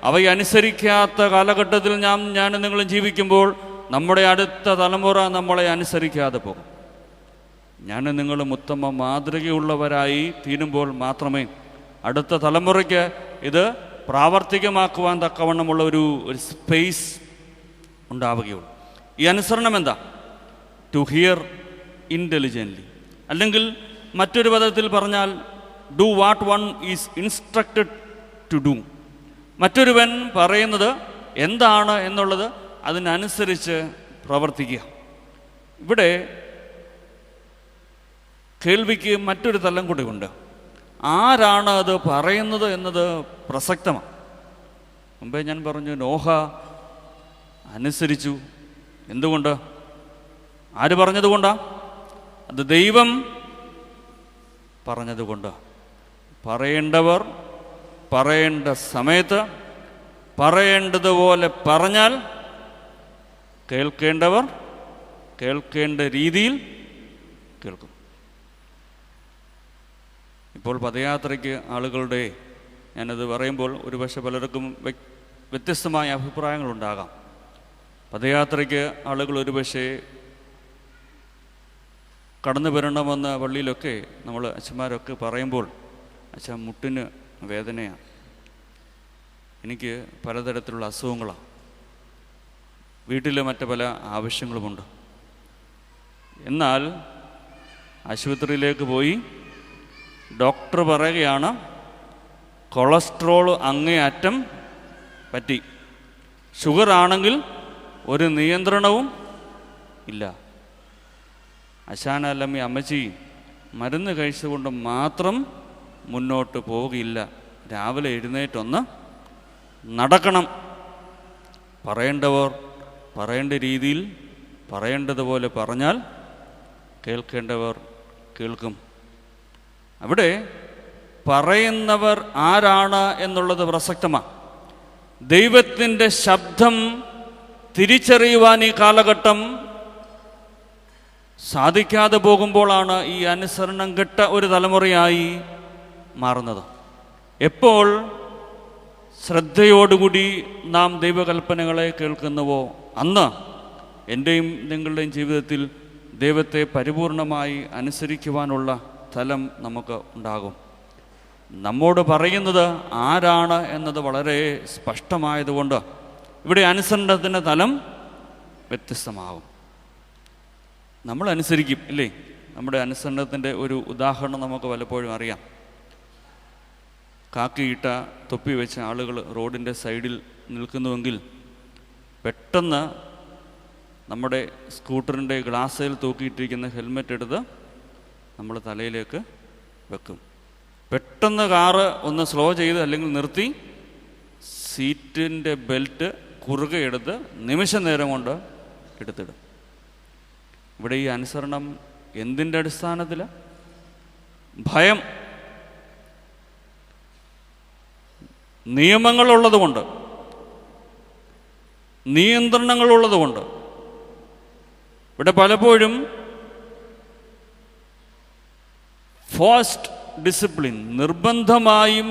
അവയെ അനുസരിക്കാത്ത കാലഘട്ടത്തിൽ ഞാനും നിങ്ങളും ജീവിക്കുമ്പോൾ നമ്മുടെ അടുത്ത തലമുറ നമ്മളെ അനുസരിക്കാതെ പോകും. ഞാനും നിങ്ങളും ഉത്തമ മാതൃകയുള്ളവരായി തീരുമ്പോൾ മാത്രമേ അടുത്ത തലമുറയ്ക്ക് ഇത് പ്രാവർത്തികമാക്കുവാൻ തക്കവണ്ണമുള്ള ഒരു സ്പേസ് ഉണ്ടാവുകയുള്ളൂ. ഈ അനുസരണം എന്താ? ടു ഹിയർ ഇൻ്റലിജൻ്റ്ലി, അല്ലെങ്കിൽ മറ്റൊരു പദത്തിൽ പറഞ്ഞാൽ do what one is instructed to do. മറ്റൊരുവൻ പറയുന്നത് എന്താണ് എന്നുള്ളത് അതിനനുസരിച്ച് പ്രവർത്തിക്കുക. ഇവിടെ കേൾവിക്ക് മറ്റൊരു തലം കൂടിയുണ്ട്. ആരാണ് അത് പറയുന്നത് എന്നത് പ്രസക്തമാണ്. മുമ്പേ ഞാൻ പറഞ്ഞു, നോഹ അനുസരിച്ചു. എന്തുകൊണ്ട്? ആര് പറഞ്ഞതുകൊണ്ടാ? അത് ദൈവം പറഞ്ഞതുകൊണ്ട്. പറയേണ്ടവർ പറയേണ്ട സമയത്ത് പറയേണ്ടതുപോലെ പറഞ്ഞാൽ കേൾക്കേണ്ടവർ കേൾക്കേണ്ട രീതിയിൽ കേൾക്കും. ഇപ്പോൾ പദയാത്രയ്ക്ക് ആളുകളുടെ, ഞാനത് പറയുമ്പോൾ ഒരുപക്ഷെ പലർക്കും വ്യത്യസ്തമായ അഭിപ്രായങ്ങളുണ്ടാകാം. പദയാത്രയ്ക്ക് ആളുകൾ ഒരുപക്ഷെ കടന്നു വരണമെന്ന് പള്ളിയിലൊക്കെ നമ്മൾ അച്ഛന്മാരൊക്കെ പറയുമ്പോൾ, അച്ഛാ മുട്ടിന് വേദനയാണ്, എനിക്ക് പലതരത്തിലുള്ള അസുഖങ്ങളാണ്, വീട്ടിൽ മറ്റ് പല ആവശ്യങ്ങളുമുണ്ട്. എന്നാൽ ആശുപത്രിയിലേക്ക് പോയി ഡോക്ടർ പറയുകയാണ് കൊളസ്ട്രോൾ അങ്ങേയറ്റം പറ്റി, ഷുഗർ ആണെങ്കിൽ ഒരു നിയന്ത്രണവും ഇല്ല. അശാന അല്ലമ്മി അമ്മച്ചി മരുന്ന് കഴിച്ചുകൊണ്ട് മാത്രം മുന്നോട്ട് പോകില്ല, രാവിലെ എഴുന്നേറ്റൊന്ന് നടക്കണം. പറയേണ്ടവർ പറയേണ്ട രീതിയിൽ പറയേണ്ടതുപോലെ പറഞ്ഞാൽ കേൾക്കേണ്ടവർ കേൾക്കും. അവിടെ പറയുന്നവർ ആരാണ് എന്നുള്ളത് പ്രസക്തമാണ്. ദൈവത്തിൻ്റെ ശബ്ദം തിരിച്ചറിയുവാൻ ഈ കാലഘട്ടം സാധിക്കാതെ പോകുമ്പോഴാണ് ഈ അനുസരണം കെട്ട ഒരു തലമുറയായി മാറുന്നത്. എപ്പോൾ ശ്രദ്ധയോടുകൂടി നാം ദൈവകൽപ്പനകളെ കേൾക്കുന്നുവോ അന്ന് എൻ്റെയും നിങ്ങളുടെയും ജീവിതത്തിൽ ദൈവത്തെ പരിപൂർണമായി അനുസരിക്കുവാനുള്ള തലം നമുക്ക് ഉണ്ടാകും. നമ്മോട് പറയുന്നത് ആരാണ് എന്നത് വളരെ സ്പഷ്ടമായതുകൊണ്ട് ഇവിടെ അനുസരണത്തിൻ്റെ തലം വ്യത്യസ്തമാകും. നമ്മൾ അനുസരിക്കും, ഇല്ലേ? നമ്മുടെ അനുസരണത്തിൻ്റെ ഒരു ഉദാഹരണം നമുക്ക് പലപ്പോഴും അറിയാം. കാക്കിയിട്ട തൊപ്പി വെച്ച ആളുകൾ റോഡിൻ്റെ സൈഡിൽ നിൽക്കുന്നുവെങ്കിൽ പെട്ടെന്ന് നമ്മുടെ സ്കൂട്ടറിൻ്റെ ഗ്ലാസ്സിൽ തൂക്കിയിട്ടിരിക്കുന്ന ഹെൽമെറ്റ് എടുത്ത് നമ്മൾ തലയിലേക്ക് വെക്കും. പെട്ടെന്ന് കാറ് ഒന്ന് സ്ലോ ചെയ്ത് അല്ലെങ്കിൽ നിർത്തി സീറ്റിൻ്റെ ബെൽറ്റ് കുറുകെ എടുത്ത് നിമിഷ നേരം കൊണ്ട് എടുത്തിടും. ഇവിടെ ഈ അനുസരണം എന്തിൻ്റെ അടിസ്ഥാനത്തിലാണ്? ഭയം. നിയമങ്ങളുള്ളതുകൊണ്ട്, നിയന്ത്രണങ്ങളുള്ളതുകൊണ്ട്. ഇവിടെ പലപ്പോഴും ഫോഴ്സ്ഡ് ഡിസിപ്ലിൻ, നിർബന്ധമായും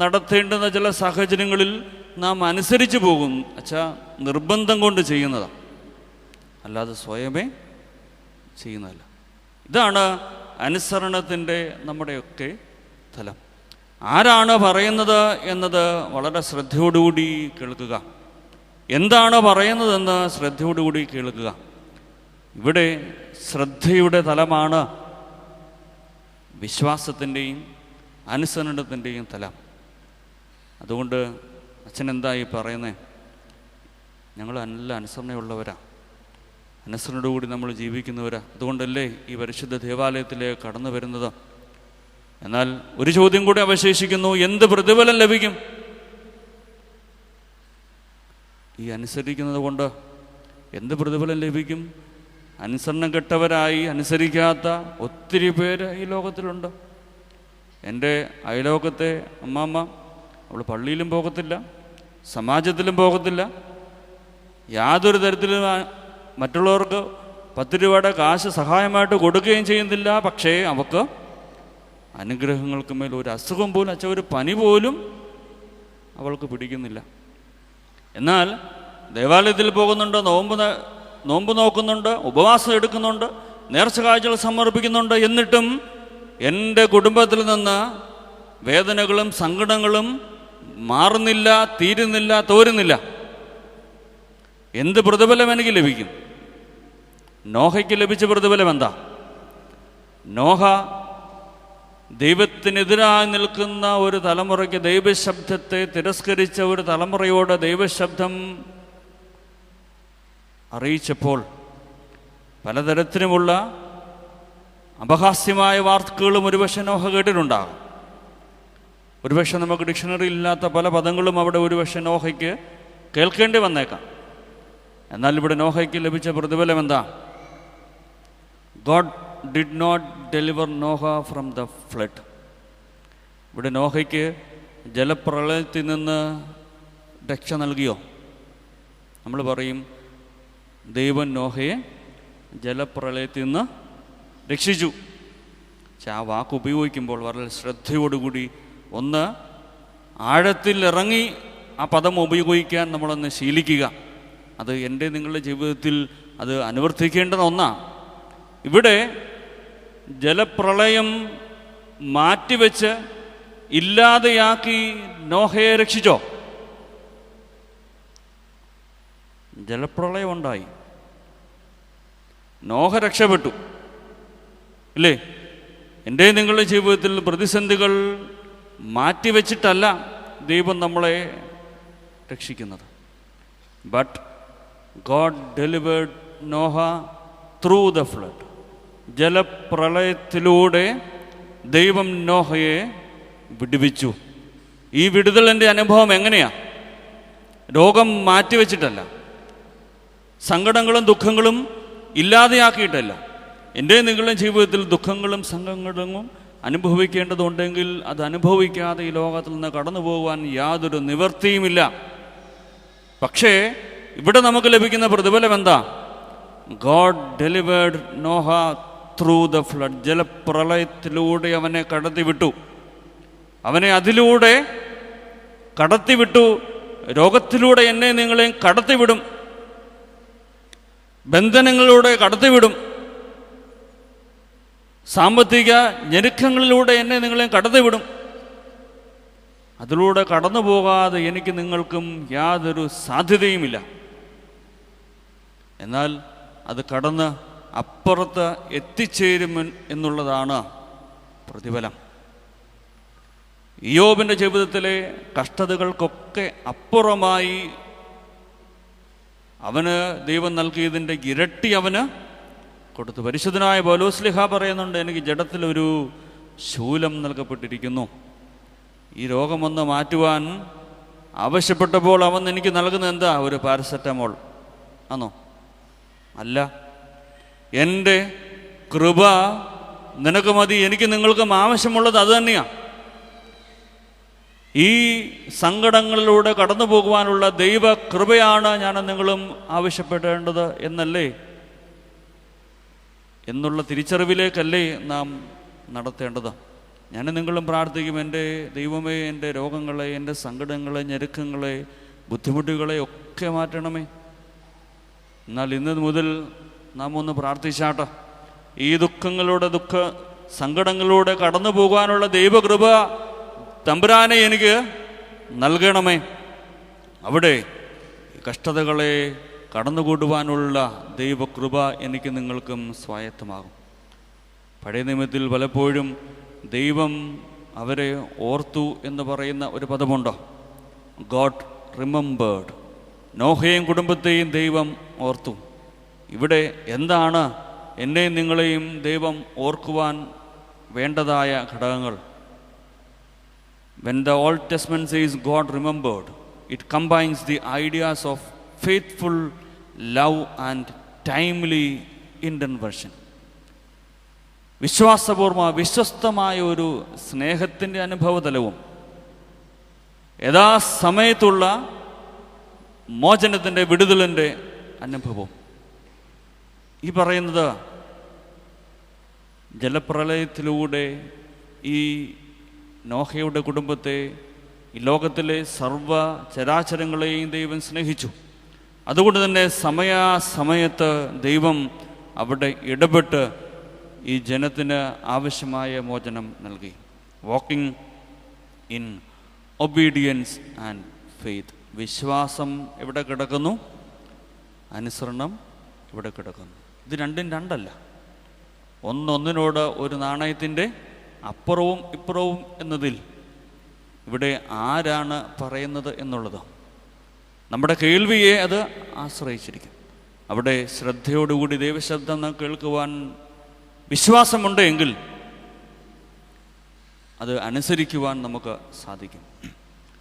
നടത്തേണ്ടുന്ന ചില സാഹചര്യങ്ങളിൽ നാം അനുസരിച്ച് പോകും. അച്ഛാ, നിർബന്ധം കൊണ്ട് ചെയ്യുന്നതാണ്, അല്ലാതെ സ്വയമേ ചെയ്യുന്നതല്ല. ഇതാണ് അനുസരണത്തിൻ്റെ നമ്മുടെയൊക്കെ തലം. ആരാണ് പറയുന്നത് എന്നത് വളരെ ശ്രദ്ധയോടുകൂടി കേൾക്കുക. എന്താണ് പറയുന്നതെന്ന് ശ്രദ്ധയോടുകൂടി കേൾക്കുക. ഇവിടെ ശ്രദ്ധയുടെ തലമാണ് വിശ്വാസത്തിൻ്റെയും അനുസരണത്തിൻ്റെയും തലം. അതുകൊണ്ട് അച്ഛൻ എന്തായി പറയുന്നത്? ഞങ്ങൾ നല്ല അനുസരണയുള്ളവരാ, അനുസരണയോടുകൂടി നമ്മൾ ജീവിക്കുന്നവരാ. അതുകൊണ്ടല്ലേ ഈ പരിശുദ്ധ ദേവാലയത്തിലേക്ക് കടന്നു വരുന്നത്. എന്നാൽ ഒരു ചോദ്യം കൂടി അവശേഷിക്കുന്നു: എന്ത് പ്രതിഫലം ലഭിക്കും ഈ അനുസരിക്കുന്നത് കൊണ്ട്? എന്ത് പ്രതിഫലം ലഭിക്കും? അനുസരണം കെട്ടവരായി അനുസരിക്കാത്ത ഒത്തിരി പേര് ഈ ലോകത്തിലുണ്ട്. എൻ്റെ അയലോകത്തെ അമ്മാമ്മ, അവൾ പള്ളിയിലും പോകത്തില്ല, സമാജത്തിലും പോകത്തില്ല, യാതൊരു തരത്തിലും മറ്റുള്ളവർക്ക് 10 രൂപയുടെ കാശ് സഹായമായിട്ട് കൊടുക്കുകയും ചെയ്യുന്നില്ല. പക്ഷേ അവൾക്ക് അനുഗ്രഹങ്ങൾക്ക് മേൽ ഒരു അസുഖം പോലും, അച്ഛൻ ഒരു പനി പോലും അവൾക്ക് പിടിക്കുന്നില്ല. എന്നാൽ ദേവാലയത്തിൽ പോകുന്നുണ്ട്, നോമ്പ് നോക്കുന്നുണ്ട്, ഉപവാസം എടുക്കുന്നുണ്ട്, നേർച്ച കാഴ്ചകൾ സമർപ്പിക്കുന്നുണ്ട്. എന്നിട്ടും എൻ്റെ കുടുംബത്തിൽ നിന്ന് വേദനകളും സങ്കടങ്ങളും മാറുന്നില്ല, തീരുന്നില്ല, തോരുന്നില്ല. എന്ത് പ്രതിഫലം എനിക്ക് ലഭിക്കും? നോഹയ്ക്ക് ലഭിച്ച പ്രതിഫലം എന്താ? നോഹ ദൈവത്തിനെതിരായി നിൽക്കുന്ന ഒരു തലമുറയ്ക്ക്, ദൈവശബ്ദത്തെ തിരസ്കരിച്ച ഒരു തലമുറയോട് ദൈവശബ്ദം അറിയിച്ചപ്പോൾ പലതരത്തിലുമുള്ള അപഹാസ്യമായ വാക്കുകളും ഒരുപക്ഷെ നോഹ കേട്ടിട്ടുണ്ടാകും. ഒരുപക്ഷെ നമുക്ക് ഡിക്ഷണറി ഇല്ലാത്ത പല പദങ്ങളും അവിടെ ഒരുപക്ഷെ നോഹയ്ക്ക് കേൾക്കേണ്ടി വന്നേക്കാം. എന്നാൽ ഇവിടെ നോഹയ്ക്ക് ലഭിച്ച പ്രതിഫലം എന്താ? God did not deliver Noah from the flood. ഇവിടെ നോഹയ്ക്ക് ജലപ്രളയത്തിൽ നിന്ന് രക്ഷ നൽകിയോ? നമ്മൾ പറയും ദൈവം നോഹയെ ജലപ്രളയത്തിൽ നിന്ന് രക്ഷിച്ചു. പക്ഷെ ആ വാക്ക് ഉപയോഗിക്കുമ്പോൾ വളരെ ശ്രദ്ധയോടുകൂടി ഒന്ന് ആഴത്തിൽ ഇറങ്ങി ആ പദം ഉപയോഗിക്കാൻ നമ്മളൊന്ന് ശീലിക്കുക. അത് എൻ്റെ നിങ്ങളുടെ ജീവിതത്തിൽ അത് അനുവർത്തിക്കേണ്ടുന്ന ഒന്നാണ്. ഇവിടെ ജലപ്രളയം മാറ്റിവെച്ച് ഇല്ലാതെയാക്കി നോഹയെ രക്ഷിച്ചോ? ജലപ്രളയം ഉണ്ടായി, നോഹ രക്ഷപ്പെട്ടു ഇല്ലേ? എൻ്റെ നിങ്ങളുടെ ജീവിതത്തിൽ പ്രതിസന്ധികൾ മാറ്റിവെച്ചിട്ടല്ല ദൈവം നമ്മളെ രക്ഷിക്കുന്നത്. But God delivered Noah through the flood. ജലപ്രളയത്തിലൂടെ ദൈവം നോഹയെ വിടുവിച്ചു. ഈ വിടുതലിൻ്റെ അനുഭവം എങ്ങനെയാ? രോഗം മാറ്റിവെച്ചിട്ടല്ല, സങ്കടങ്ങളും ദുഃഖങ്ങളും ഇല്ലാതെയാക്കിയിട്ടല്ല. എൻ്റെ നിങ്ങളുടെ ജീവിതത്തിൽ ദുഃഖങ്ങളും സങ്കടങ്ങളും അനുഭവിക്കേണ്ടതുണ്ടെങ്കിൽ അത് അനുഭവിക്കാതെ ഈ ലോകത്തിൽ നിന്ന് കടന്നു പോകുവാൻ യാതൊരു നിവൃത്തിയുമില്ല. പക്ഷേ ഇവിടെ നമുക്ക് ലഭിക്കുന്ന പ്രതിഫലം എന്താ? God delivered Noah through the flood. ജലപ്രളയത്തിലൂടെ അവനെ കടത്തിവിട്ടു. അവനെ അതിലൂടെ കടത്തിവിട്ടു. രോഗത്തിലൂടെ എന്നെ നിങ്ങളെയും കടത്തിവിടും, ബന്ധനങ്ങളിലൂടെ കടത്തിവിടും, സാമ്പത്തിക ഞെരുക്കങ്ങളിലൂടെ എന്നെ നിങ്ങളെയും കടത്തിവിടും. അതിലൂടെ കടന്നു പോകാതെ എനിക്ക് നിങ്ങൾക്കും യാതൊരു സാധ്യതയുമില്ല. എന്നാൽ അത് കടന്ന് അപ്പുറത്ത് എത്തിച്ചേരും എന്നുള്ളതാണ് പ്രതിഫലം. ഇയ്യോബിൻ്റെ ജീവിതത്തിലെ കഷ്ടതകൾക്കൊക്കെ അപ്പുറമായി അവന് ദൈവം നൽകിയതിൻ്റെ ഇരട്ടി അവന് കൊടുത്തു. പരിശുദ്ധനായ പൗലോസ്ലിഹ പറയുന്നുണ്ട്, എനിക്ക് ജഡത്തിലൊരു ശൂലം നൽകപ്പെട്ടിരിക്കുന്നു. ഈ രോഗമൊന്ന് മാറ്റുവാൻ ആവശ്യപ്പെട്ടപ്പോൾ അവൻ എനിക്ക് നൽകുന്നത് എന്താ? ഒരു പാരസെറ്റമോൾ ആണോ? അല്ല, എൻ്റെ കൃപ നിനക്ക് മതി, എനിക്ക് നിങ്ങൾക്കും ആവശ്യമുള്ളത് അത് തന്നെയാണ്. ഈ സങ്കടങ്ങളിലൂടെ കടന്നു പോകുവാനുള്ള ദൈവ കൃപയാണ് ഞാൻ നിങ്ങളും ആവശ്യപ്പെടേണ്ടത് എന്നല്ലേ, എന്നുള്ള തിരിച്ചറിവിലേക്കല്ലേ നാം നടത്തേണ്ടത്. ഞാൻ നിങ്ങളും പ്രാർത്ഥിക്കും, എൻ്റെ ദൈവമേ, എൻ്റെ രോഗങ്ങളെ, എൻ്റെ സങ്കടങ്ങളെ, ഞെരുക്കങ്ങളെ, ബുദ്ധിമുട്ടുകളെ ഒക്കെ മാറ്റണമേ. എന്നാൽ ഇന്ന് മുതൽ നാം ഒന്ന് പ്രാർത്ഥിച്ചാട്ടെ, ഈ സങ്കടങ്ങളിലൂടെ കടന്നു പോകാനുള്ള ദൈവകൃപ തമ്പുരാനെ എനിക്ക് നൽകണമേ. അവിടെ കഷ്ടതകളെ കടന്നുകൂടുവാനുള്ള ദൈവകൃപ എനിക്ക് നിങ്ങൾക്കും സ്വായത്തമാകും. പഴയ നിയമത്തിൽ പലപ്പോഴും ദൈവം അവരെ ഓർത്തു എന്ന് പറയുന്ന ഒരു പദമുണ്ടോ? God remembered. നോഹയെയും കുടുംബത്തെയും ദൈവം ഓർത്തു. ഇവിടെ എന്താണ് എന്നെയും നിങ്ങളെയും ദൈവം ഓർക്കുവാൻ വേണ്ടതായ ഘടകങ്ങൾ? When the Old Testament says God remembered, it combines the ideas of faithful love and timely intervention. വിശ്വസ്തമായ ഒരു സ്നേഹത്തിൻ്റെ അനുഭവതലവും യഥാസമയത്തുള്ള മോചനത്തിൻ്റെ, വിടുതലിൻ്റെ അനുഭവവും. ഈ പറയുന്നത് ജലപ്രളയത്തിലൂടെ ഈ നോഹയുടെ കുടുംബത്തെ, ഈ ലോകത്തിലെ സർവ്വ ചരാചരങ്ങളെയും ദൈവം സ്നേഹിച്ചു. അതുകൊണ്ട് തന്നെ സമയാസമയത്ത് ദൈവം അവിടെ ഇടപെട്ട് ഈ ജനത്തിന് ആവശ്യമായ മോചനം നൽകി. Walking in obedience and faith. വിശ്വാസം എവിടെ കിടക്കുന്നു? അനുസരണം ഇവിടെ കിടക്കുന്നു. ഇത് രണ്ടും രണ്ടല്ല, ഒന്നൊന്നിനോട് ഒരു നാണയത്തിൻ്റെ അപ്പുറവും ഇപ്പുറവും എന്നതിൽ ഇവിടെ ആരാണ് പറയുന്നത് എന്നുള്ളത് നമ്മുടെ കേൾവിയെ അത് ആശ്രയിച്ചിരിക്കും. അവിടെ ശ്രദ്ധയോടുകൂടി ദൈവശബ്ദം കേൾക്കുവാൻ വിശ്വാസമുണ്ട് എങ്കിൽ അത് അനുസരിക്കുവാൻ നമുക്ക് സാധിക്കും.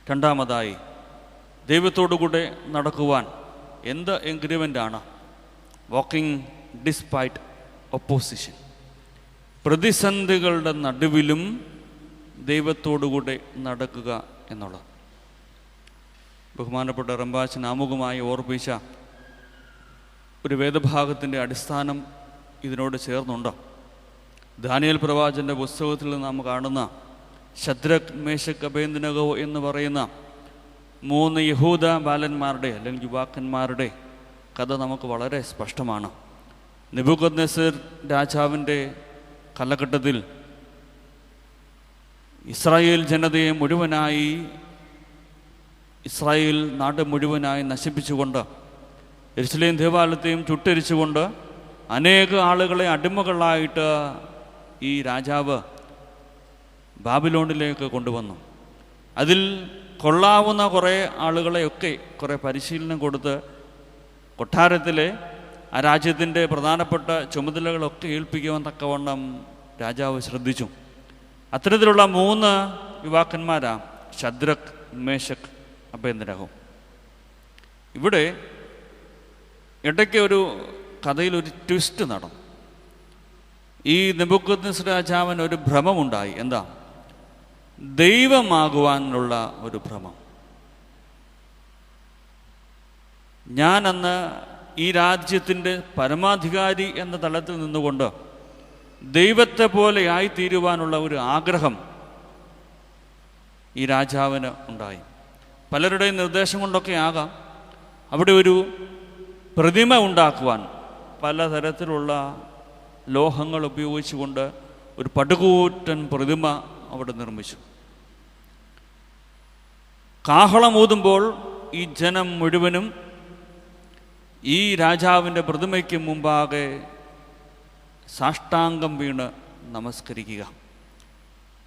രണ്ടാമതായി, ദൈവത്തോടുകൂടെ നടക്കുവാൻ എന്ത് എഗ്രിമെൻ്റാണ്? Walking despite opposition. പ്രതിസന്ധികളുടെ നടുവിലും ദൈവത്തോടുകൂടെ നടക്കുക എന്നുള്ളത്. ബഹുമാനപ്പെട്ട റമ്പാച്ചൻ ആമുഖമായി ഓർപ്പിച്ച ഒരു വേദഭാഗത്തിൻ്റെ അടിസ്ഥാനം ഇതിനോട് ചേർന്നുണ്ട്. ദാനിയേൽ പ്രവാചകന്റെ പുസ്തകത്തിൽ നാം കാണുന്ന ശദ്രക്, മേശക്, അബേദ്നെഗോ എന്ന് പറയുന്ന 3 യഹൂദ ബാലന്മാരുടെ അല്ലെങ്കിൽ യുവാക്കന്മാരുടെ കഥ നമുക്ക് വളരെ സ്പഷ്ടമാണ്. നെബൂഖദ്നേസർ രാജാവിൻ്റെ കാലഘട്ടത്തിൽ ഇസ്രായേൽ ജനതയെ മുഴുവനായി, ഇസ്രായേൽ നാട് മുഴുവനായി നശിപ്പിച്ചുകൊണ്ട്, യെരുശലേം ദേവാലയത്തെയും ചുട്ടരിച്ചുകൊണ്ട് അനേക ആളുകളെ അടിമകളായിട്ട് ഈ രാജാവ് ബാബിലോണിലേക്ക് കൊണ്ടുവന്നു. അതിൽ കൊള്ളാവുന്ന കുറേ ആളുകളെയൊക്കെ കുറേ പരിശീലനം കൊടുത്ത് കൊട്ടാരത്തിലെ ആ രാജ്യത്തിൻ്റെ പ്രധാനപ്പെട്ട ചുമതലകളൊക്കെ ഏൽപ്പിക്കുവാൻ തക്കവണ്ണം രാജാവ് ശ്രദ്ധിച്ചു. അത്തരത്തിലുള്ള 3 യുവാക്കന്മാരാണ് ശദ്രക്, മേശക്, അബേദ്നെഗോ. ഇവിടെ ഇടയ്ക്ക് ഒരു കഥയിൽ ഒരു ട്വിസ്റ്റ് നടന്നു. ഈ നെബൂഖദ്നേസർ രാജാവിന് ഒരു ഭ്രമമുണ്ടായി. എന്താ? ദൈവമാകുവാനുള്ള ഒരു ഭ്രമം. ഞാനന്ന് ഈ രാജ്യത്തിൻ്റെ പരമാധികാരി എന്ന തലത്തിൽ നിന്നുകൊണ്ട് ദൈവത്തെ പോലെ ആയിത്തീരുവാനുള്ള ഒരു ആഗ്രഹം ഈ രാജാവിന് ഉണ്ടായി. പലരുടെയും നിർദ്ദേശം കൊണ്ടൊക്കെ ആകാം അവിടെ ഒരു പ്രതിമ ഉണ്ടാക്കുവാൻ പലതരത്തിലുള്ള ലോഹങ്ങൾ ഉപയോഗിച്ചുകൊണ്ട് ഒരു പടുകൂറ്റൻ പ്രതിമ അവിടെ നിർമ്മിച്ചു. കാഹളമൂതുമ്പോൾ ഈ ജനം മുഴുവനും ഈ രാജാവിൻ്റെ പ്രതിമയ്ക്ക് മുമ്പാകെ സാഷ്ടാംഗം വീണ് നമസ്കരിക്കുക,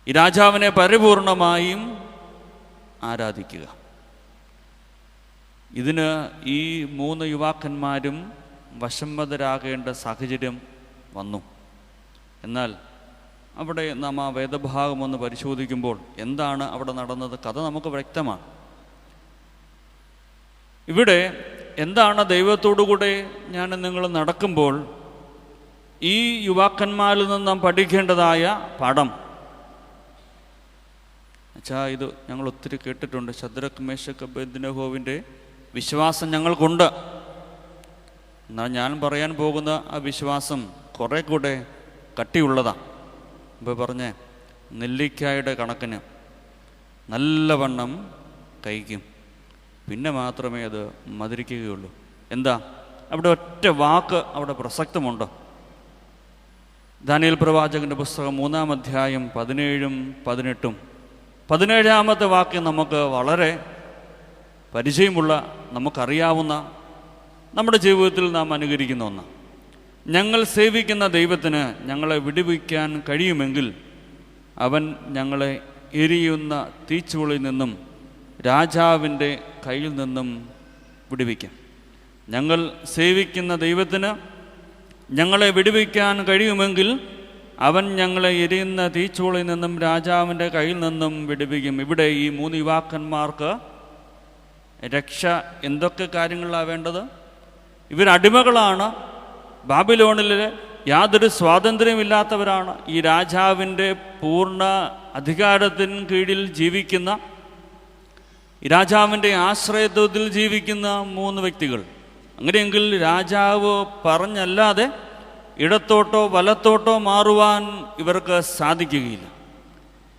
ഈ രാജാവിനെ പരിപൂർണമായും ആരാധിക്കുക. ഇതിന് ഈ 3 യുവാക്കന്മാരും വശംവദരാകേണ്ട സാഹചര്യം വന്നു. എന്നാൽ അവിടെ നാം ആ വേദഭാഗം ഒന്ന് പരിശോധിക്കുമ്പോൾ എന്താണ് അവിടെ നടന്നത്? കഥ നമുക്ക് വ്യക്തമാണ്. ഇവിടെ എന്താണ് ദൈവത്തോടുകൂടെ ഞാൻ നിങ്ങൾ നടക്കുമ്പോൾ ഈ യുവാക്കന്മാരിൽ നിന്ന് നാം പഠിക്കേണ്ടതായ പാഠം ഇത് ഞങ്ങൾ ഒത്തിരി കേട്ടിട്ടുണ്ട്. ശദ്രക്, മേശക്, അബേദ്നെഗോവിൻ്റെ വിശ്വാസം ഞങ്ങൾക്കുണ്ട്. എന്നാൽ ഞാൻ പറയാൻ പോകുന്ന ആ വിശ്വാസം കുറെ കൂടെ കട്ടിയുള്ളതാണ്. ഇപ്പോൾ പറഞ്ഞേ, നെല്ലിക്കായുടെ കണക്കിന് നല്ലവണ്ണം കഴിക്കും, പിന്നെ മാത്രമേ അത് മധുരിക്കുകയുള്ളൂ. എന്താ? അവിടെ ഒറ്റ വാക്ക് അവിടെ പ്രസക്തമുണ്ട്. ദാനിയേൽ പ്രവാചകന്റെ പുസ്തകം 3-ാം അധ്യായം 17-ഉം 18-ഉം 17-ാമത്തെ വാക്യം നമുക്ക് വളരെ പരിചയമുള്ള, നമുക്കറിയാവുന്ന, നമ്മുടെ ജീവിതത്തിൽ നാം അനുകരിക്കുന്ന ഒന്ന്. ഞങ്ങൾ സേവിക്കുന്ന ദൈവത്തിന് ഞങ്ങളെ വിടുവിക്കാൻ കഴിയുമെങ്കിൽ അവൻ ഞങ്ങളെ എരിയുന്ന തീച്ചുളയിൽ നിന്നും രാജാവിൻ്റെ കയ്യിൽ നിന്നും വിടുവിക്കും. ഞങ്ങൾ സേവിക്കുന്ന ദൈവത്തിന് ഞങ്ങളെ വിടുവിക്കാൻ കഴിയുമെങ്കിൽ അവൻ ഞങ്ങളെ എരിയുന്ന തീച്ചൂളയിൽ നിന്നും രാജാവിൻ്റെ കയ്യിൽ നിന്നും വിടുവിക്കും. ഇവിടെ ഈ 3 യുവാക്കന്മാർക്ക് രക്ഷ എന്തൊക്കെ കാര്യങ്ങളിലാണ് വേണ്ടത്? ഇവരടിമകളാണ്, ബാബിലോണിൽ യാതൊരു സ്വാതന്ത്ര്യമില്ലാത്തവരാണ്, ഈ രാജാവിൻ്റെ പൂർണ്ണ അധികാരത്തിന് കീഴിൽ ജീവിക്കുന്ന, ഈ രാജാവിൻ്റെ ആശ്രയത്വത്തിൽ ജീവിക്കുന്ന 3 വ്യക്തികൾ. അങ്ങനെയെങ്കിൽ രാജാവ് പറഞ്ഞല്ലാതെ ഇടത്തോട്ടോ വലത്തോട്ടോ മാറുവാൻ ഇവർക്ക് സാധിക്കുകയില്ല.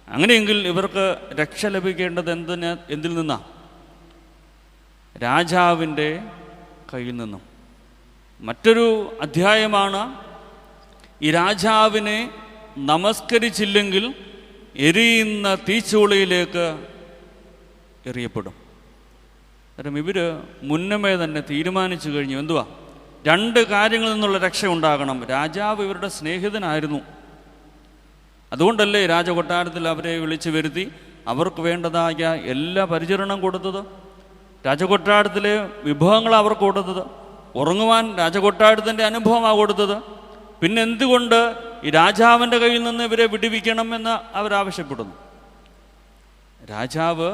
അങ്ങനെയെങ്കിൽ ഇവർക്ക് രക്ഷ ലഭിക്കേണ്ടത് എന്തിൽ നിന്നാണ്? രാജാവിൻ്റെ കയ്യിൽ നിന്നും. മറ്റൊരു അധ്യായമാണ്, ഈ രാജാവിനെ നമസ്കരിച്ചില്ലെങ്കിൽ എരിയുന്ന തീച്ചൂളയിലേക്ക് എറിയപ്പെടും. കാരണം ഇവർ മുന്നമേ തന്നെ തീരുമാനിച്ചു കഴിഞ്ഞു. എന്തുവാ? 2 കാര്യങ്ങളിൽ നിന്നുള്ള രക്ഷ ഉണ്ടാകണം. രാജാവ് ഇവരുടെ സ്നേഹിതനായിരുന്നു. അതുകൊണ്ടല്ലേ രാജകൊട്ടാരത്തിൽ അവരെ വിളിച്ചു വരുത്തി അവർക്ക് വേണ്ടതായ എല്ലാ പരിചരണം കൊടുത്തത്, രാജകൊട്ടാരത്തിലെ വിഭവങ്ങൾ അവർക്ക് കൊടുത്തത്. ഉറങ്ങുവാൻ രാജകൊട്ടാരത്തിൻ്റെ അനുഭവമാണ് കൊടുത്തത്. പിന്നെ എന്തുകൊണ്ട് ഈ രാജാവിൻ്റെ കയ്യിൽ നിന്ന് ഇവരെ വിടുവിക്കണമെന്ന് അവരാവശ്യപ്പെടുന്നു? രാജാവ്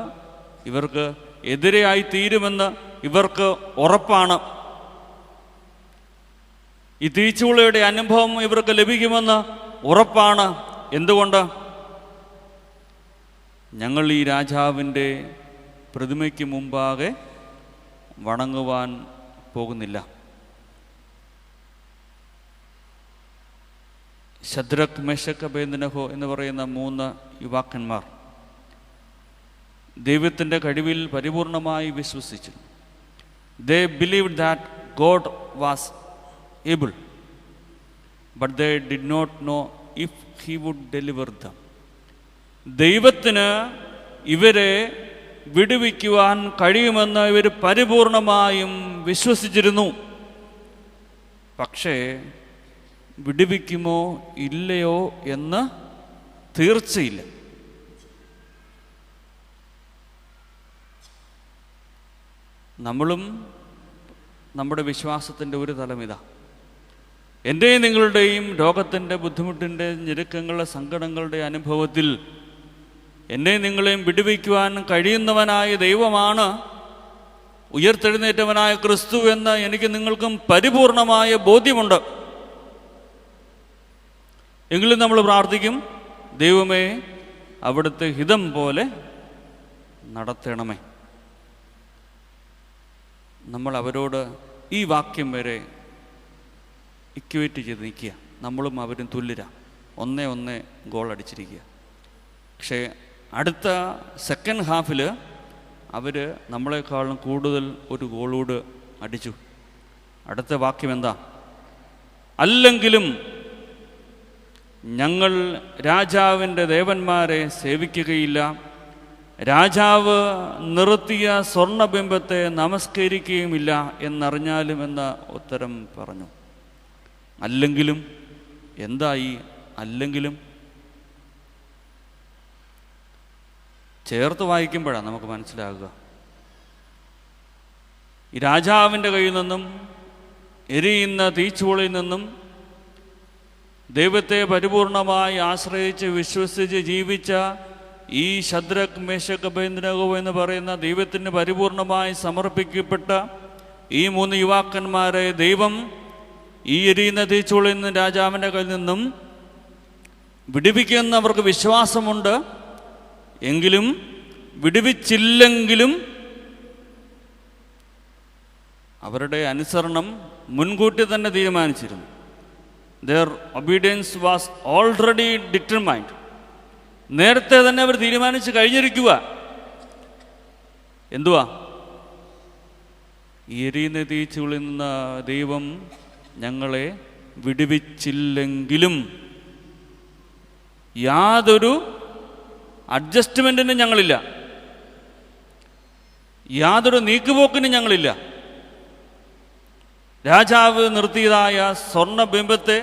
ഇവർക്ക് എതിരെയായി തീരുമെന്ന് ഇവർക്ക് ഉറപ്പാണ്. ഈ തീച്ചുളയുടെ അനുഭവം ഇവർക്ക് ലഭിക്കുമെന്ന് ഉറപ്പാണ്. എന്തുകൊണ്ട്? ഞങ്ങൾ ഈ രാജാവിൻ്റെ പ്രതിമയ്ക്ക് മുമ്പാകെ വണങ്ങുവാൻ പോകുന്നില്ല. ശദ്രക്, മേശക്, അബേദ്നെഗോ എന്ന് പറയുന്ന 3 യുവാക്കന്മാർ ദൈവത്തിൻ്റെ കഴിവിൽ പരിപൂർണമായി വിശ്വസിച്ചു. They believed that God was able, but they did not know if he would deliver them. ദൈവത്തിന് ഇവരെ വിടുവിക്കുവാൻ കഴിയുമെന്ന് ഇവർ പരിപൂർണമായും വിശ്വസിച്ചിരുന്നു. പക്ഷേ വിടുവിക്കുമോ ഇല്ലയോ എന്ന് തീർച്ചയില്ല. നമ്മളും നമ്മുടെ വിശ്വാസത്തിൻ്റെ ഒരു തലം ഇതാ. എൻ്റെയും നിങ്ങളുടെയും രോഗത്തിൻ്റെ, ബുദ്ധിമുട്ടിൻ്റെ, ഞെരുക്കങ്ങളുടെ, സങ്കടങ്ങളുടെ അനുഭവത്തിൽ എന്നെയും നിങ്ങളെയും വിടുവിക്കുവാൻ കഴിയുന്നവനായ ദൈവമാണ് ഉയർത്തെഴുന്നേറ്റവനായ ക്രിസ്തു എന്ന് എനിക്ക് നിങ്ങൾക്കും പരിപൂർണമായ ബോധ്യമുണ്ട്. എങ്കിലും നമ്മൾ പ്രാർത്ഥിക്കും, ദൈവമേ അവിടുത്തെ ഹിതം പോലെ നടത്തണമേ. നമ്മൾ അവരോട് ഈ വാക്യം വരെ ഇക്വേറ്റ് ചെയ്ത് നിൽക്കുക. നമ്മളും അവരും തുല്യരാ, 1-1 ഗോൾ അടിച്ചിരിക്കുക. പക്ഷേ അടുത്ത സെക്കൻഡ് ഹാഫിൽ അവർ നമ്മളെക്കാളും കൂടുതൽ ഒരു ഗോളൂട് അടിച്ചു. അടുത്ത വാക്യം എന്താ? അല്ലെങ്കിലും ഞങ്ങൾ രാജാവിൻ്റെ ദേവന്മാരെ സേവിക്കുകയില്ല, രാജാവ് നിർത്തിയ സ്വർണബിംബത്തെ നമസ്കരിക്കുകയുമില്ല എന്നറിഞ്ഞാലും എന്ന ഉത്തരം പറഞ്ഞു. അല്ലെങ്കിലും എന്തായി? അല്ലെങ്കിലും ചേർത്ത് വായിക്കുമ്പോഴാണ് നമുക്ക് മനസ്സിലാകുക. ഈ രാജാവിൻ്റെ കയ്യിൽ നിന്നും, എരിയുന്ന തീച്ചൂളയിൽ നിന്നും ദൈവത്തെ പരിപൂർണമായി ആശ്രയിച്ച് വിശ്വസിച്ച് ജീവിച്ച ഈ ശദ്രക്, മേശക്, അബേദ്നെഗോ എന്ന് പറയുന്ന ദൈവത്തിന് പരിപൂർണമായി സമർപ്പിക്കപ്പെട്ട ഈ 3 യുവാക്കന്മാരെ ദൈവം ഈ എരിയുന്ന തീച്ചൂളയിൽ നിന്ന്, രാജാവിൻ്റെ കയ്യിൽ നിന്നും വിടുവിക്കുമെന്ന് അവർക്ക് വിശ്വാസമുണ്ട്. എങ്കിലും വിടുവിച്ചില്ലെങ്കിലും അവരുടെ അനുസരണം മുൻകൂട്ടി തന്നെ തീരുമാനിച്ചിരുന്നു. Their obedience was already determined. നേരത്തെ തന്നെ അവർ തീരുമാനിച്ച് കഴിഞ്ഞിരിക്കുക. എന്തുവാ? എരിയുന്ന തീച്ചുള്ളിൽ നിന്ന് ദൈവം ഞങ്ങളെ വിടുവിച്ചില്ലെങ്കിലും യാതൊരു അഡ്ജസ്റ്റ്മെൻറ്റിനും ഞങ്ങളില്ല, യാതൊരു നീക്കുപോക്കിനും ഞങ്ങളില്ല. രാജാവ് നിർത്തിയതായ സ്വർണബിംബത്തെ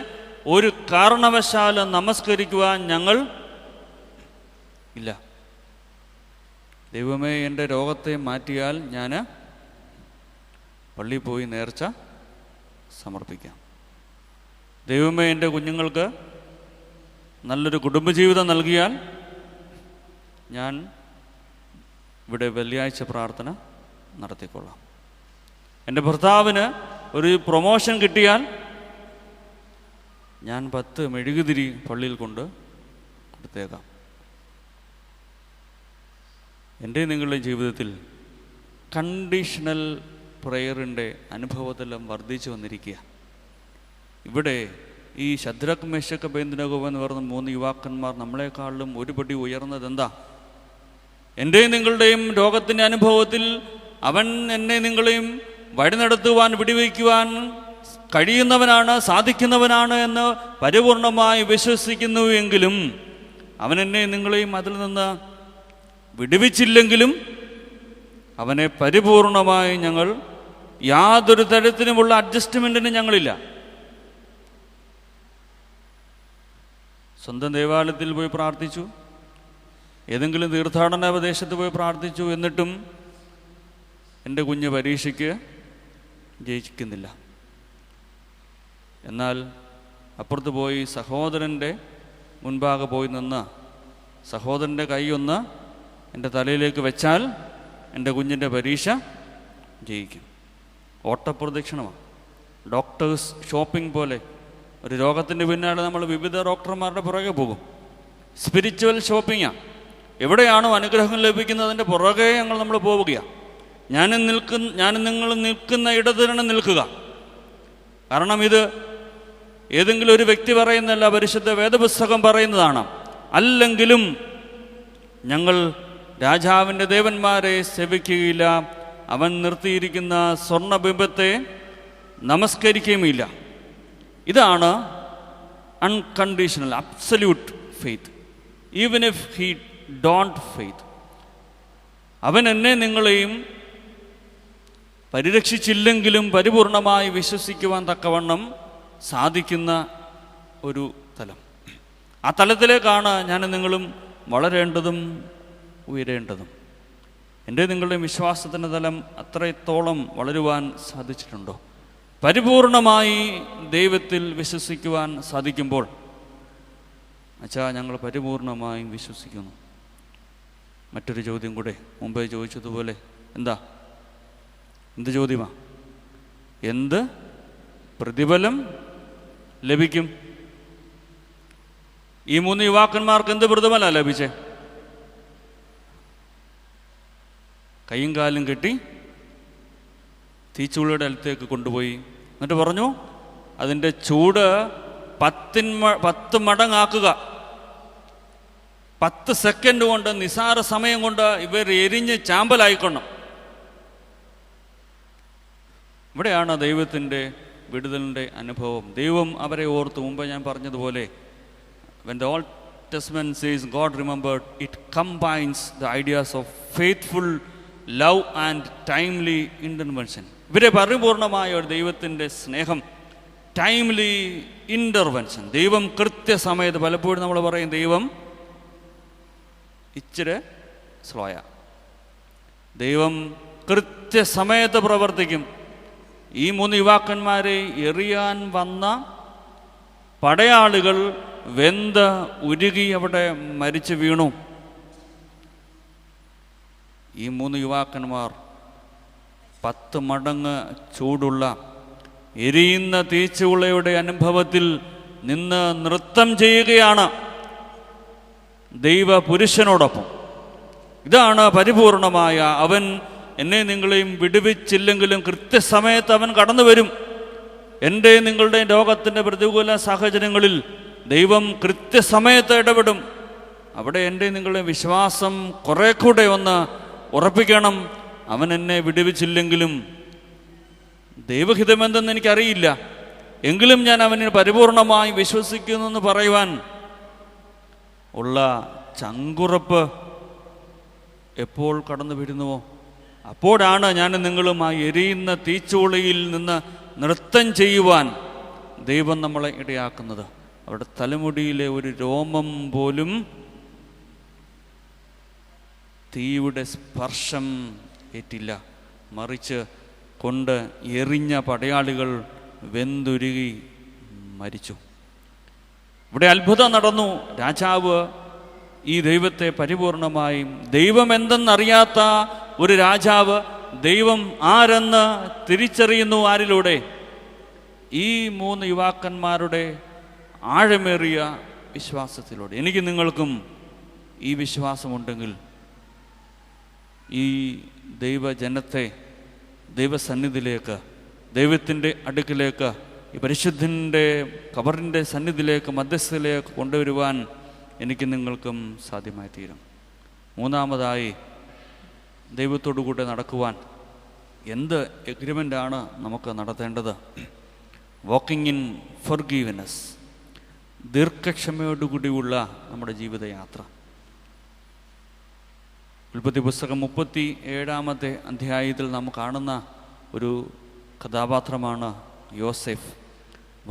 ഒരു കാരണവശാലും നമസ്കരിക്കുവാൻ ഞങ്ങൾ ഇല്ല. ദൈവമേ, എൻ്റെ രോഗത്തെ മാറ്റിയാൽ ഞാൻ പള്ളിയിൽ പോയി നേർച്ച സമർപ്പിക്കാം. ദൈവമേ, എൻ്റെ കുഞ്ഞുങ്ങൾക്ക് നല്ലൊരു കുടുംബജീവിതം നൽകിയാൽ ഞാൻ ഇവിടെ വെള്ളിയാഴ്ച പ്രാർത്ഥന നടത്തിക്കൊള്ളാം. എൻ്റെ ഭർത്താവിന് ഒരു പ്രൊമോഷൻ കിട്ടിയാൽ ഞാൻ 10 മെഴുകുതിരി പള്ളിയിൽ കൊണ്ട് കൊടുത്തേക്കാം. എൻ്റെ നിങ്ങളുടെ ജീവിതത്തിൽ കണ്ടീഷണൽ പ്രയറിൻ്റെ അനുഭവത്തെല്ലാം വർദ്ധിച്ചു വന്നിരിക്കുക. ഇവിടെ ഈ ശദ്രക്, മേശക്, അബേദ്നെഗോ എന്ന് പറയുന്ന 3 യുവാക്കന്മാർ നമ്മളെക്കാളിലും ഒരുപടി ഉയർന്നത് എന്താ? എൻ്റെയും നിങ്ങളുടെയും രോഗത്തിൻ്റെ അനുഭവത്തിൽ അവൻ എന്നെ നിങ്ങളെയും വഴി നടത്തുവാൻ, വിടുവിക്കുവാൻ കഴിയുന്നവനാണ്, സാധിക്കുന്നവനാണ് എന്ന് പരിപൂർണമായി വിശ്വസിക്കുന്നു. എങ്കിലും അവൻ എന്നെ നിങ്ങളെയും അതിൽ നിന്ന് വിടുവിച്ചില്ലെങ്കിലും അവനെ പരിപൂർണമായി ഞങ്ങൾ യാതൊരു തരത്തിലുമുള്ള അഡ്ജസ്റ്റ്മെൻറ്റിനും ഞങ്ങളില്ല. സ്വന്തം ദേവാലയത്തിൽ പോയി പ്രാർത്ഥിച്ചു, ഏതെങ്കിലും തീർത്ഥാടന പ്രദേശത്ത് പോയി പ്രാർത്ഥിച്ചു, എന്നിട്ടും എൻ്റെ കുഞ്ഞ് പരീക്ഷയ്ക്ക് ജയിക്കുന്നില്ല. എന്നാൽ അപ്പുറത്ത് പോയി സഹോദരൻ്റെ മുൻപാകെ പോയി നിന്ന് സഹോദരൻ്റെ കൈയൊന്ന് എൻ്റെ തലയിലേക്ക് വെച്ചാൽ എൻ്റെ കുഞ്ഞിൻ്റെ പരീക്ഷ ജയിക്കും. ഓട്ടപ്രദക്ഷിണമാണ്. ഡോക്ടേഴ്സ് ഷോപ്പിംഗ് പോലെ ഒരു രോഗത്തിൻ്റെ പിന്നാലെ നമ്മൾ വിവിധ ഡോക്ടർമാരുടെ പുറകെ പോകും. സ്പിരിച്വൽ ഷോപ്പിങ്ങാണ്. എവിടെയാണോ അനുഗ്രഹം ലഭിക്കുന്നതിൻ്റെ പുറകെ നമ്മൾ പോവുകയാണ്. ഞാനും നിങ്ങൾ നിൽക്കുന്ന ഇടത്ത് തന്നെ നിൽക്കുക. കാരണം ഇത് ഏതെങ്കിലും ഒരു വ്യക്തി പറയുന്നതല്ല, പരിശുദ്ധ വേദപുസ്തകം പറയുന്നതാണ്. അല്ലെങ്കിലും ഞങ്ങൾ രാജാവിൻ്റെ ദേവന്മാരെ സേവിക്കുകയില്ല, അവൻ നിർത്തിയിരിക്കുന്ന സ്വർണ്ണബിംബത്തെ നമസ്കരിക്കുകയുമില്ല. ഇതാണ് unconditional absolute faith. Even if he don't faith, അവൻ എന്നെ നിങ്ങളെയും പരിരക്ഷിച്ചില്ലെങ്കിലും പരിപൂർണമായി വിശ്വസിക്കുവാൻ തക്കവണ്ണം സാധിക്കുന്ന ഒരു തലം. ആ തലത്തിലേക്കാണ് ഞാൻ നിങ്ങളും വളരേണ്ടതും ഉയരേണ്ടതും. എൻ്റെ നിങ്ങളുടെയും വിശ്വാസത്തിൻ്റെ തലം അത്രത്തോളം വളരുവാൻ സാധിച്ചിട്ടുണ്ടോ? പരിപൂർണമായി ദൈവത്തിൽ വിശ്വസിക്കുവാൻ സാധിക്കുമ്പോൾ അച്ഛാ ഞങ്ങൾ പരിപൂർണമായും വിശ്വസിക്കുന്നു. മറ്റൊരു ചോദ്യം കൂടെ മുമ്പേ ചോദിച്ചതുപോലെ എന്ത് ചോദ്യമാണ്? എന്ത് പ്രതിഫലം ലഭിക്കും? ഈ 3 യുവാക്കന്മാർക്ക് എന്ത് പ്രതിഫലമാണ് ലഭിച്ചേ? കൈയും കാലും കെട്ടി തീച്ചൂളയുടെ അടുത്തേക്ക് കൊണ്ടുപോയി. എന്നിട്ട് പറഞ്ഞു, അതിൻ്റെ ചൂട് 10 മടങ്ങാക്കുക. 10 സെക്കൻഡ് കൊണ്ട്, നിസാര സമയം കൊണ്ട് ഇവർ എരിഞ്ഞ് ചാമ്പലായിക്കൊള്ളും. ഇവിടെയാണ് ദൈവത്തിൻ്റെ വിടുതലിൻ്റെ അനുഭവം. ദൈവം അവരെ ഓർത്ത്, മുമ്പ് ഞാൻ പറഞ്ഞതുപോലെ, when the Old Testament says God remembered, it combines the ideas of faithful love and timely intervention. ഇവരെ പരിപൂർണമായ ഒരു ദൈവത്തിൻ്റെ സ്നേഹം, ടൈംലി ഇൻ്റർവെൻഷൻ. ദൈവം കൃത്യസമയത്ത്, പലപ്പോഴും നമ്മൾ പറയും ദൈവം ഇച്ചിരി സ്ലോയ. ദൈവം കൃത്യസമയത്ത് പ്രവർത്തിക്കും. ഈ 3 യുവാക്കന്മാരെ എറിയാൻ വന്ന പടയാളികൾ വെന്ത് ഉരുകി അവിടെ മരിച്ചു വീണു. ഈ 3 യുവാക്കന്മാർ 10 മടങ്ങ് ചൂടുള്ള എരിയുന്ന തീച്ചുളയുടെ അനുഭവത്തിൽ നിന്ന് നൃത്തം ചെയ്യുകയാണ് ദൈവ പുരുഷനോടൊപ്പം. ഇതാണ് പരിപൂർണമായ അവൻ. എന്നെ നിങ്ങളെയും വിടുവിച്ചില്ലെങ്കിലും കൃത്യസമയത്ത് അവൻ കടന്നു വരും. എൻ്റെ നിങ്ങളുടെ ലോകത്തിൻ്റെ പ്രതികൂല സാഹചര്യങ്ങളിൽ ദൈവം കൃത്യസമയത്ത് ഇടപെടും. അവിടെ എൻ്റെ നിങ്ങളുടെ വിശ്വാസം കുറെ കൂടെ ഒന്ന് ഉറപ്പിക്കണം. അവൻ എന്നെ വിടുവിച്ചില്ലെങ്കിലും ദൈവഹിതമെന്തെന്ന് എനിക്കറിയില്ല, എങ്കിലും ഞാൻ അവനെ പരിപൂർണമായി വിശ്വസിക്കുന്നു എന്ന് പറയുവാൻ ഉള്ള ചങ്കുറപ്പ് എപ്പോൾ കടന്നു വരുന്നുവോ അപ്പോഴാണ് ഞാൻ നിങ്ങളും ആ എരിയുന്ന തീച്ചൂളയിൽ നിന്ന് നൃത്തം ചെയ്യുവാൻ ദൈവം നമ്മളെ ഇടയാക്കുന്നത്. അവരുടെ തലമുടിയിലെ ഒരു രോമം പോലും തീയുടെ സ്പർശം ഏറ്റില്ല. മറിച്ച് കൊണ്ട് എറിഞ്ഞ പടയാളികൾ വെന്തുരുകി മരിച്ചു. ഇവിടെ അത്ഭുതം നടന്നു. രാജാവ് ഈ ദൈവത്തെ പരിപൂർണമായും, ദൈവം എന്തെന്നറിയാത്ത ഒരു രാജാവ് ദൈവം ആരെന്ന് തിരിച്ചറിയുന്നു. ആരിലൂടെ? ഈ 3 യുവാക്കന്മാരുടെ ആഴമേറിയ വിശ്വാസത്തിലൂടെ. എനിക്ക് നിങ്ങൾക്കും ഈ വിശ്വാസമുണ്ടെങ്കിൽ ഈ ദൈവജനത്തെ ദൈവസന്നിധിയിലേക്ക്, ദൈവത്തിൻ്റെ അടുക്കിലേക്ക്, ഈ പരിശുദ്ധൻ്റെ ഖബറിൻ്റെ സന്നിധിയിലേക്ക്, മധ്യസ്ഥയിലേക്ക് കൊണ്ടുവരുവാൻ എനിക്ക് നിങ്ങൾക്കും സാധ്യമായി തീരും. മൂന്നാമതായി, ദൈവത്തോടു കൂടെ നടക്കുവാൻ എന്ത് എഗ്രിമെൻ്റാണ് നമുക്ക് നടത്തേണ്ടത്? വാക്കിംഗ് ഇൻ ഫൊർഗീവ്നെസ്, ദീർഘക്ഷമയോടുകൂടിയുള്ള നമ്മുടെ ജീവിതയാത്ര. ഉൽപ്പത്തി പുസ്തകം 37-ാമത്തെ അധ്യായത്തിൽ നാം കാണുന്ന ഒരു കഥാപാത്രമാണ് യോസേഫ്.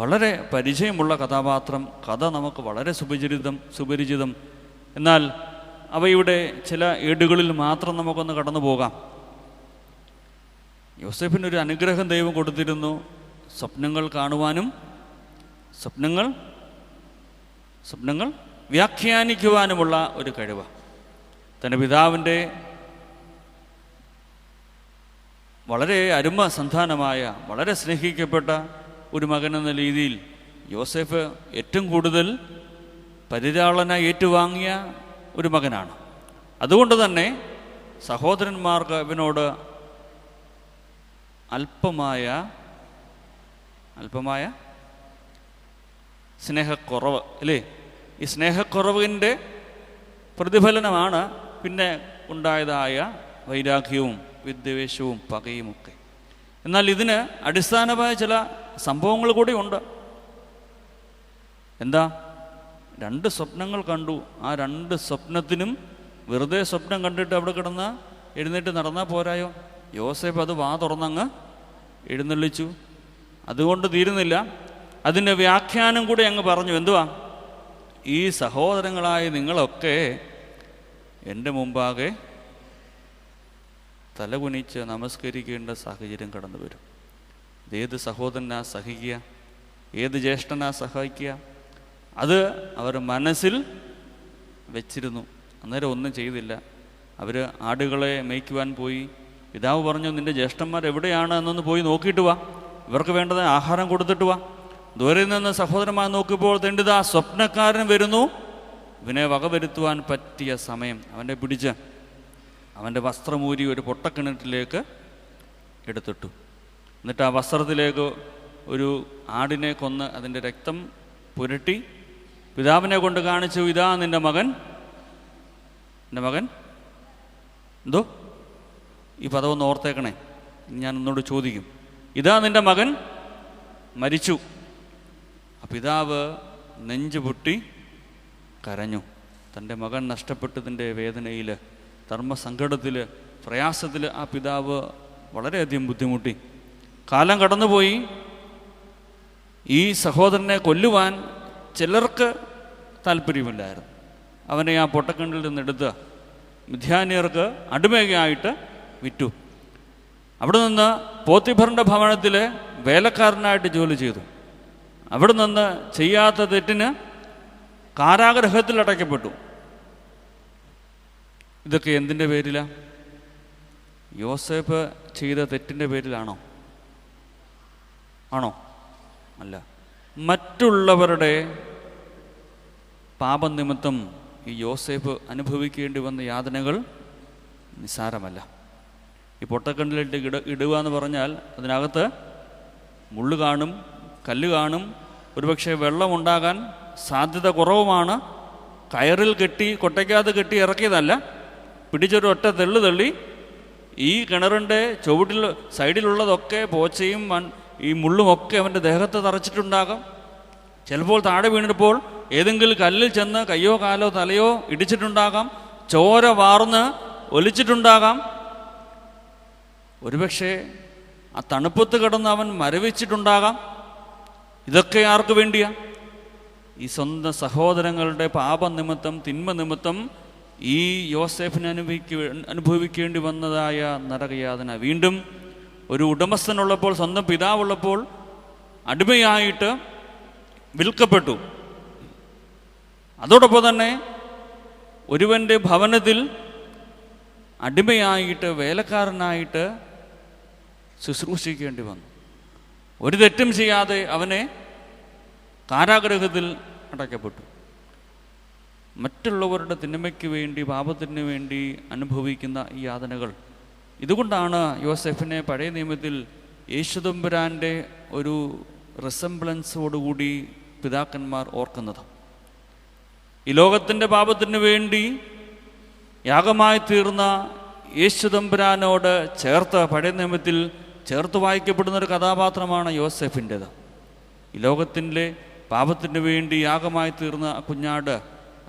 വളരെ പരിചയമുള്ള കഥാപാത്രം. കഥ നമുക്ക് വളരെ സുപരിചിതം. എന്നാൽ അവയുടെ ചില ഏടുകളിൽ മാത്രം നമുക്കൊന്ന് കടന്നു പോകാം. യോസേഫിനൊരു അനുഗ്രഹം ദൈവം കൊടുത്തിരുന്നു, സ്വപ്നങ്ങൾ കാണുവാനും സ്വപ്നങ്ങൾ വ്യാഖ്യാനിക്കുവാനുമുള്ള ഒരു കഴിവ്. തൻ്റെ പിതാവിൻ്റെ വളരെ അരുമ സന്താനമായ, വളരെ സ്നേഹിക്കപ്പെട്ട ഒരു മകൻ എന്ന രീതിയിൽ യോസേഫ് ഏറ്റവും കൂടുതൽ പരിലാളന ഏറ്റുവാങ്ങിയ ഒരു മകനാണ്. അതുകൊണ്ട് തന്നെ സഹോദരന്മാർക്ക് ഇവനോട് അല്പമായ സ്നേഹക്കുറവ് അല്ലേ? ഈ സ്നേഹക്കുറവിൻ്റെ പ്രതിഫലനമാണ് പിന്നെ ഉണ്ടായതായ വൈരാഗ്യവും വിദ്വേഷവും പകയുമൊക്കെ. എന്നാൽ ഇതിന് അടിസ്ഥാനമായ ചില സംഭവങ്ങൾ കൂടി ഉണ്ട്. എന്താ? 2 സ്വപ്നങ്ങൾ കണ്ടു. ആ 2 സ്വപ്നത്തിനും വെറുതെ സ്വപ്നം കണ്ടിട്ട് അവിടെ കിടന്ന് എഴുന്നേറ്റ് നടന്നാൽ പോരായോ? യോസേഫ് അത് വാ തുറന്നങ്ങ് എഴുന്നള്ളിച്ചു. അതുകൊണ്ട് തീരുന്നില്ല, അതിൻ്റെ വ്യാഖ്യാനം കൂടി അങ്ങ് പറഞ്ഞു. എന്തുവാ? ഈ സഹോദരങ്ങളായ നിങ്ങളൊക്കെ എൻ്റെ മുമ്പാകെ തലകുനിച്ച് നമസ്കരിക്കേണ്ട സാഹചര്യം കടന്നു വരും. ഏത് സഹോദരനാ സഹിക്കുക? ഏത് ജ്യേഷ്ഠനാ സഹായിക്കുക? അത് അവർ മനസ്സിൽ വെച്ചിരുന്നു. അന്നേരം ഒന്നും ചെയ്തില്ല. അവർ ആടുകളെ മേയ്ക്കുവാൻ പോയി. പിതാവ് പറഞ്ഞു, നിൻ്റെ ജ്യേഷ്ഠന്മാർ എവിടെയാണ് എന്നൊന്ന് പോയി നോക്കിയിട്ട് വാ, ഇവർക്ക് വേണ്ടത് ആഹാരം കൊടുത്തിട്ട് വാ. ദൂരെ നിന്ന് സഹോദരന്മാർ നോക്കിയപ്പോൾ തെണ്ടിതാ സ്വപ്നക്കാരൻ വരുന്നു. ഇവനെ വകവരുത്തുവാൻ പറ്റിയ സമയം. അവനെ പിടിച്ച് അവൻ്റെ വസ്ത്രമൂരി ഒരു പൊട്ടക്കിണറ്റിലേക്ക് എടുത്തിട്ടു. എന്നിട്ട് ആ വസ്ത്രത്തിലേക്ക് ഒരു ആടിനെ കൊന്ന് അതിൻ്റെ രക്തം പുരട്ടി പിതാവിനെ കൊണ്ട് കാണിച്ചു, ഇതാ നിൻ്റെ മകൻ. എൻ്റെ മകൻ എന്തോ? ഈ പദമൊന്ന് ഓർത്തേക്കണേ, ഞാൻ ഒന്നോട് ചോദിക്കും. ഇതാ നിൻ്റെ മകൻ മരിച്ചു. ആ പിതാവ് നെഞ്ചു പൊട്ടി കരഞ്ഞു. തൻ്റെ മകൻ നഷ്ടപ്പെട്ടതിൻ്റെ വേദനയിൽ, ധർമ്മസങ്കടത്തിൽ, പ്രയാസത്തിൽ ആ പിതാവ് വളരെയധികം ബുദ്ധിമുട്ടി. കാലം കടന്നുപോയി. ഈ സഹോദരനെ കൊല്ലുവാൻ ചിലർക്ക് താല്പര്യമില്ലായിരുന്നു. അവനെ ആ പൊട്ടക്കിണറ്റിൽ നിന്നെടുത്ത് മിദ്യാന്യർക്ക് അടിമയായിട്ട് വിറ്റു. അവിടെ നിന്ന് പോത്തിഫറിൻ്റെ ഭവനത്തിൽ വേലക്കാരനായിട്ട് ജോലി ചെയ്തു. അവിടെ നിന്ന് ചെയ്യാത്ത തെറ്റിന് കാരാഗൃഹത്തിൽ അടയ്ക്കപ്പെട്ടു. ഇതൊക്കെ എന്തിൻ്റെ പേരിലാണ്? യോസേഫ് ചെയ്ത തെറ്റിൻ്റെ പേരിലാണോ? അല്ല. മറ്റുള്ളവരുടെ പാപനിമിത്തം ഈ യോസേഫ് അനുഭവിക്കേണ്ടി വന്ന യാതനകൾ നിസ്സാരമല്ല. ഈ പൊട്ടക്കണ്ണിലിട്ട് ഇടുക എന്ന് പറഞ്ഞാൽ അതിനകത്ത് മുള്ളു കാണും, കല്ല് കാണും, ഒരുപക്ഷെ വെള്ളമുണ്ടാകാൻ സാധ്യത കുറവുമാണ്. കയറിൽ കെട്ടി, കൊട്ടയ്ക്കകത്ത് കെട്ടി ഇറക്കിയതല്ല, പിടിച്ചൊരു ഒറ്റ തള്ളി ഈ കിണറിൻ്റെ ചുവട്ടിൽ സൈഡിലുള്ളതൊക്കെ പോച്ചയും ഈ മുള്ളുമൊക്കെ അവൻ്റെ ദേഹത്ത് തറച്ചിട്ടുണ്ടാകാം. ചിലപ്പോൾ താഴെ വീണിപ്പോൾ ഏതെങ്കിലും കല്ലിൽ ചെന്ന് കയ്യോ കാലോ തലയോ ഇടിച്ചിട്ടുണ്ടാകാം. ചോര വാർന്ന് ഒലിച്ചിട്ടുണ്ടാകാം. ഒരുപക്ഷെ ആ തണുപ്പത്ത് കിടന്ന് അവൻ മരവിച്ചിട്ടുണ്ടാകാം. ഇതൊക്കെ ആർക്ക് വേണ്ടിയാ? ഈ സ്വന്തം സഹോദരങ്ങളുടെ പാപനിമിത്തം, തിന്മ നിമിത്തം ഈ യോസേഫിന് അനുഭവിക്കേണ്ടി വന്നതായ നരകയാതന. വീണ്ടും ഒരു ഉടമസ്ഥനുള്ളപ്പോൾ, സ്വന്തം പിതാവുള്ളപ്പോൾ അടിമയായിട്ട് വിൽക്കപ്പെട്ടു. അതോടൊപ്പം തന്നെ ഒരുവൻ്റെ ഭവനത്തിൽ അടിമയായിട്ട്, വേലക്കാരനായിട്ട് ശുശ്രൂഷിക്കേണ്ടി വന്നു. ഒരു തെറ്റും ചെയ്യാതെ അവനെ കാരാഗൃഹത്തിൽ അടയ്ക്കപ്പെട്ടു. മറ്റുള്ളവരുടെ തിന്മയ്ക്ക് വേണ്ടി, പാപത്തിന് വേണ്ടി അനുഭവിക്കുന്ന ഈ യാതനകൾ. ഇതുകൊണ്ടാണ് യോസേഫിനെ പഴയ നിയമത്തിൽ യേശുതമ്പുരാൻ്റെ ഒരു റിസംബ്ലൻസോടുകൂടി പിതാക്കന്മാർ ഓർക്കുന്നത്. ഈ ലോകത്തിൻ്റെ പാപത്തിന് വേണ്ടി യാഗമായി തീർന്ന യേശുതമ്പുരാനോട് ചേർത്ത് പഴയ നിയമത്തിൽ ചേർത്ത് വായിക്കപ്പെടുന്നൊരു കഥാപാത്രമാണ് യോസേഫിൻ്റേത്. ഈ ലോകത്തിൻ്റെ പാപത്തിന് വേണ്ടി യാഗമായി തീർന്ന കുഞ്ഞാട്,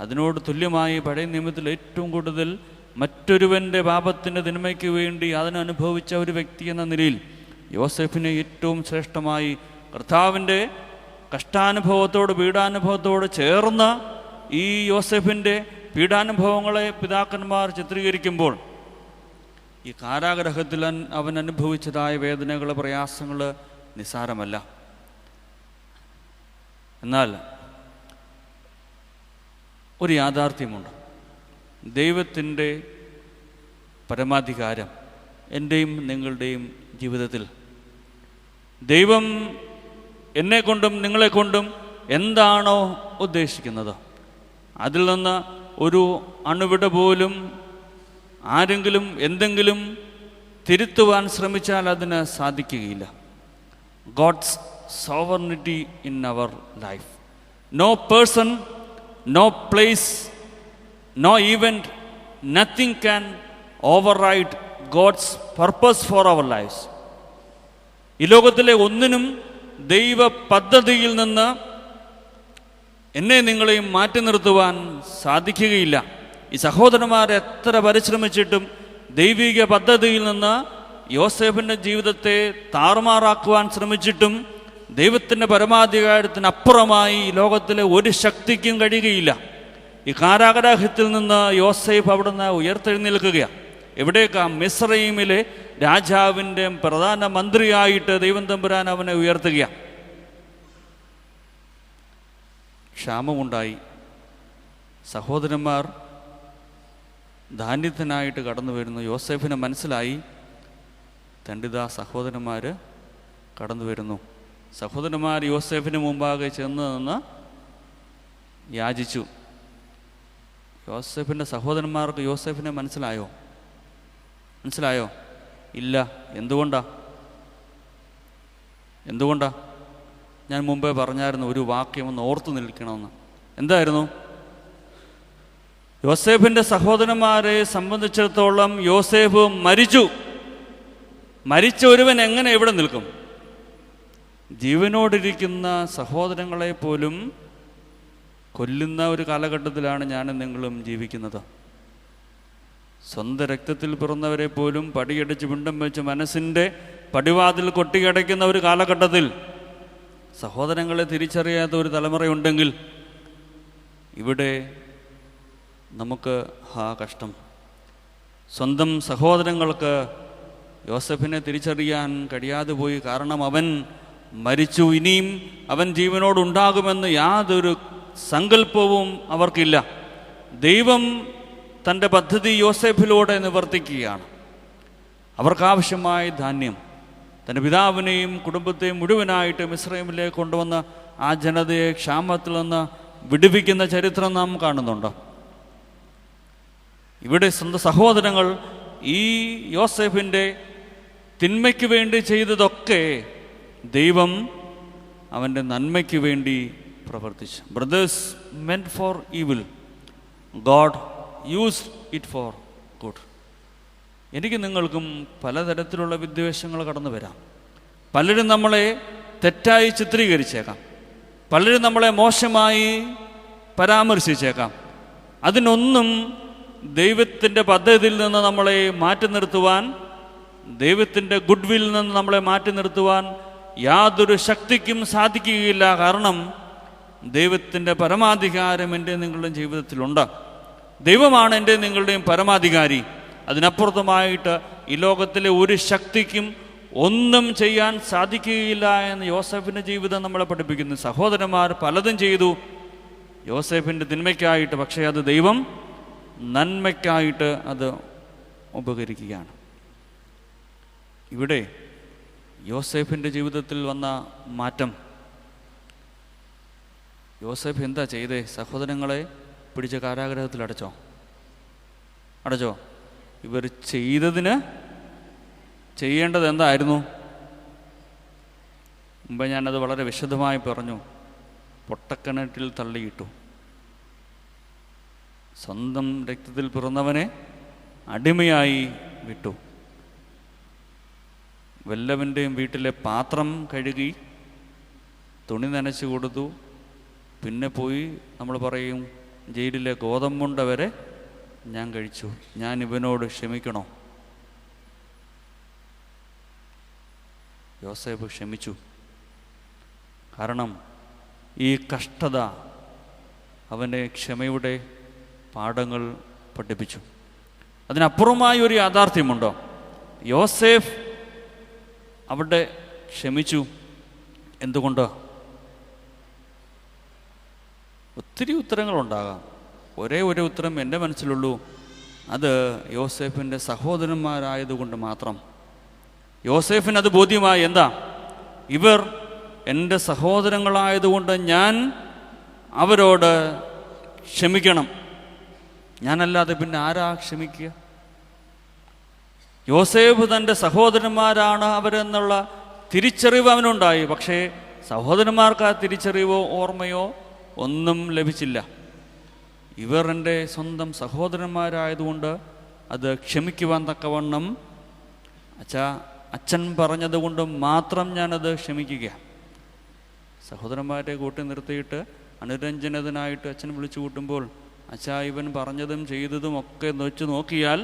അതിനോട് തുല്യമായി പഴയ നിയമത്തിൽ ഏറ്റവും കൂടുതൽ മറ്റൊരുവൻ്റെ പാപത്തിൻ്റെ തിന്മയ്ക്ക് വേണ്ടി അതിനനുഭവിച്ച ഒരു വ്യക്തി എന്ന നിലയിൽ യോസേഫിനെ ഏറ്റവും ശ്രേഷ്ഠമായി കർത്താവിൻ്റെ കഷ്ടാനുഭവത്തോട്, പീഡാനുഭവത്തോട് ചേർന്ന് ഈ യോസേഫിൻ്റെ പീഡാനുഭവങ്ങളെ പിതാക്കന്മാർ ചിത്രീകരിക്കുമ്പോൾ ഈ കാരാഗ്രഹത്തിൽ അവൻ അനുഭവിച്ചതായ വേദനകൾ, പ്രയാസങ്ങൾ നിസ്സാരമല്ല. എന്നാൽ ഒരു യാഥാർത്ഥ്യമുണ്ട്. ദൈവത്തിൻ്റെ പരമാധികാരം എൻ്റെയും നിങ്ങളുടെയും ജീവിതത്തിൽ ദൈവം എന്നെക്കൊണ്ടും നിങ്ങളെക്കൊണ്ടും എന്താണോ ഉദ്ദേശിക്കുന്നത് അതിൽ നിന്ന് ഒരു അണുവിട പോലും ആരെങ്കിലും എന്തെങ്കിലും തിരുത്തുവാൻ ശ്രമിച്ചാൽ അതിന് സാധിക്കുകയില്ല. God's sovereignty in our life. No person, no place, no event, nothing can override God's purpose for our lives. ഈ ലോകത്തിലെ ഒന്നിനും ദൈവ പദ്ധതിയിൽ നിന്ന് എന്നെ നിങ്ങളെയും മാറ്റി നിർത്തുവാൻ സാധിക്കുകയില്ല. ഈ സഹോദരന്മാർ എത്ര പരിശ്രമിച്ചിട്ടും ദൈവിക പദ്ധതിയിൽ നിന്ന് യോസേഫിൻ്റെ ജീവിതത്തെ താറുമാറാക്കുവാൻ ശ്രമിച്ചിട്ടും ദൈവത്തിൻ്റെ പരമാധികാരത്തിനപ്പുറമായി ഈ ലോകത്തിലെ ഒരു ശക്തിക്കും കഴിയുകയില്ല. ഈ കാരാഗ്രഹത്തിൽ നിന്ന് യോസേഫ് അവിടുന്ന് ഉയർത്തെഴുന്നേൽക്കുകയാണ്. എവിടേക്കാ? മിസ്രയീമിലെ രാജാവിൻ്റെ പ്രധാനമന്ത്രിയായിട്ട് ദൈവം തമ്പുരാൻ അവനെ ഉയർത്തുകയാണ്. ക്ഷാമമുണ്ടായി. സഹോദരന്മാർ ധാന്യത്തിനായിട്ട് കടന്നു വരുന്നു. യോസേഫിന് മനസ്സിലായി തണ്ടിതാ സഹോദരന്മാർ കടന്നു വരുന്നു. സഹോദരന്മാർ യോസേഫിന് മുമ്പാകെ ചെന്ന് നിന്ന് യാചിച്ചു. യോസേഫിൻ്റെ സഹോദരന്മാർക്ക് യോസേഫിനെ മനസ്സിലായോ? ഇല്ല. എന്തുകൊണ്ടാ? ഞാൻ മുമ്പേ പറഞ്ഞായിരുന്നു ഒരു വാക്യം ഒന്ന് ഓർത്തു നിൽക്കണമെന്ന്. എന്തായിരുന്നു? യോസേഫിൻ്റെ സഹോദരന്മാരെ സംബന്ധിച്ചിടത്തോളം യോസേഫ് മരിച്ചു. മരിച്ച ഒരുവൻ എങ്ങനെ ഇവിടെ നിൽക്കും? ജീവനോടിരിക്കുന്ന സഹോദരങ്ങളെ പോലും കൊല്ലുന്ന ഒരു കാലഘട്ടത്തിലാണ് ഞാനും നിങ്ങളും ജീവിക്കുന്നത്. സ്വന്തം രക്തത്തിൽ പിറന്നവരെ പോലും പടിയടിച്ച് പിണ്ടം വെച്ച് മനസ്സിൻ്റെ പടിവാതിൽ കൊട്ടിയടയ്ക്കുന്ന ഒരു കാലഘട്ടത്തിൽ സഹോദരങ്ങളെ തിരിച്ചറിയാത്ത ഒരു തലമുറയുണ്ടെങ്കിൽ ഇവിടെ നമുക്ക് കഷ്ടം. സ്വന്തം സഹോദരങ്ങൾക്ക് യോസേഫിനെ തിരിച്ചറിയാൻ കഴിയാതെ പോയി. കാരണം അവൻ മരിച്ചു. ഇനിയും അവൻ ജീവനോടുണ്ടാകുമെന്ന് യാതൊരു സങ്കല്പവും അവർക്കില്ല. ദൈവം തൻ്റെ പദ്ധതി യോസേഫിലൂടെ നിവർത്തിക്കുകയാണ്. അവർക്കാവശ്യമായ ധാന്യം തൻ്റെ പിതാവിനെയും കുടുംബത്തെയും മുഴുവനായിട്ട് മിസ്രയീമിലേക്ക് കൊണ്ടുവന്ന ആ ജനതയെ ക്ഷാമത്തിൽ നിന്ന് വിടുവിക്കുന്ന ചരിത്രം നാം കാണുന്നുണ്ട്. ഇവിടെ സ്വന്തം സഹോദരങ്ങൾ ഈ യോസേഫിൻ്റെ തിന്മയ്ക്ക് വേണ്ടി ചെയ്തതൊക്കെ ദൈവം അവൻ്റെ നന്മയ്ക്ക് വേണ്ടി പ്രവർത്തിച്ചു. Brothers മെന്റ് four evil, God used it for good. എനിക്ക് നിങ്ങൾക്കും പലതരത്തിലുള്ള വിദ്വേഷങ്ങൾ കടന്നു വരാം. പലരും നമ്മളെ തെറ്റായി ചിത്രീകരിച്ചേക്കാം. പലരും നമ്മളെ മോശമായി പരാമർശിച്ചേക്കാം. അതിനൊന്നും ദൈവത്തിൻ്റെ പദ്ധതിയിൽ നിന്ന് നമ്മളെ മാറ്റി നിർത്തുവാൻ, ദൈവത്തിൻ്റെ ഗുഡ് വില്ലിൽ നിന്ന് നമ്മളെ മാറ്റി നിർത്തുവാൻ യാതൊരു ശക്തിക്കും സാധിക്കുകയില്ല. കാരണം ദൈവത്തിൻ്റെ പരമാധികാരം എൻ്റെ നിങ്ങളുടെയും ജീവിതത്തിലുണ്ട്. ദൈവമാണ് എൻ്റെ നിങ്ങളുടെയും പരമാധികാരി. അതിനപ്പുറത്തുമായിട്ട് ഈ ലോകത്തിലെ ഒരു ശക്തിക്കും ഒന്നും ചെയ്യാൻ സാധിക്കുകയില്ല എന്ന് യോസേഫിൻ്റെ ജീവിതം നമ്മളെ പഠിപ്പിക്കുന്നു. സഹോദരന്മാർ പലതും ചെയ്തു യോസേഫിൻ്റെ തിന്മയ്ക്കായിട്ട്, പക്ഷേ അത് ദൈവം നന്മയ്ക്കായിട്ട് അത് ഉപകരിക്കുകയാണ്. ഇവിടെ യോസേഫിൻ്റെ ജീവിതത്തിൽ വന്ന മാറ്റം, യോസേഫ് എന്താ ചെയ്തേ? സഹോദരങ്ങളെ പിടിച്ച കാരാഗ്രഹത്തിൽ അടച്ചോ? ഇവർ ചെയ്തതിന് ചെയ്യേണ്ടത് എന്തായിരുന്നു? മുമ്പ് ഞാനത് വളരെ വിശദമായി പറഞ്ഞു. പൊട്ടക്കിണറ്റിൽ തള്ളിയിട്ടു. സ്വന്തം രക്തത്തിൽ പിറന്നവനെ അടിമയായി വിട്ടു. വല്ലവൻ്റെയും വീട്ടിലെ പാത്രം കഴുകി തുണി നനച്ചു കൊടുത്തു. പിന്നെ പോയി നമ്മൾ പറയും, ജയിലിലെ ഗോതമ്പുണ്ട വരെ ഞാൻ കഴിച്ചു, ഞാൻ ഇവനോട് ക്ഷമിക്കണോ? യോസേഫ് ക്ഷമിച്ചു. കാരണം ഈ കഷ്ടത അവനെ ക്ഷമയുടെ പാഠങ്ങൾ പഠിപ്പിച്ചു. അതിനപ്പുറമായ ഒരു യാഥാർത്ഥ്യമുണ്ടോ? യോസേഫ് അവിടെ ക്ഷമിച്ചു. എന്തുകൊണ്ട്? ഒത്തിരി ഉത്തരങ്ങളുണ്ടാകാം. ഒരേ ഒരു ഉത്തരം എൻ്റെ മനസ്സിലുള്ളൂ. അത് യോസേഫിൻ്റെ സഹോദരന്മാരായതുകൊണ്ട് മാത്രം. യോസേഫിന് അത് ബോധ്യമായി. എന്താ? ഇവർ എൻ്റെ സഹോദരങ്ങളായതുകൊണ്ട് ഞാൻ അവരോട് ക്ഷമിക്കണം. ഞാനല്ലാതെ പിന്നെ ആരാ ക്ഷമിക്കുക? യോസേഫ് തൻ്റെ സഹോദരന്മാരാണ് അവരെന്നുള്ള തിരിച്ചറിവ് അവനുണ്ടായി. പക്ഷേ സഹോദരന്മാർക്ക് ആ തിരിച്ചറിവോ ഓർമ്മയോ ഒന്നും ലഭിച്ചില്ല. ഇവർ എൻ്റെ സ്വന്തം സഹോദരന്മാരായതുകൊണ്ട് അത് ക്ഷമിക്കുവാൻ തക്കവണ്ണം അച്ഛൻ പറഞ്ഞതുകൊണ്ട് മാത്രം ഞാനത് ക്ഷമിക്കുക. സഹോദരന്മാരെ കൂട്ടി നിർത്തിയിട്ട് അനുരഞ്ജനത്തിനായിട്ട് അച്ഛൻ വിളിച്ചു കൂട്ടുമ്പോൾ അച്ഛാ ഇവൻ പറഞ്ഞതും ചെയ്തതും ഒക്കെ വെച്ച് നോക്കിയാൽ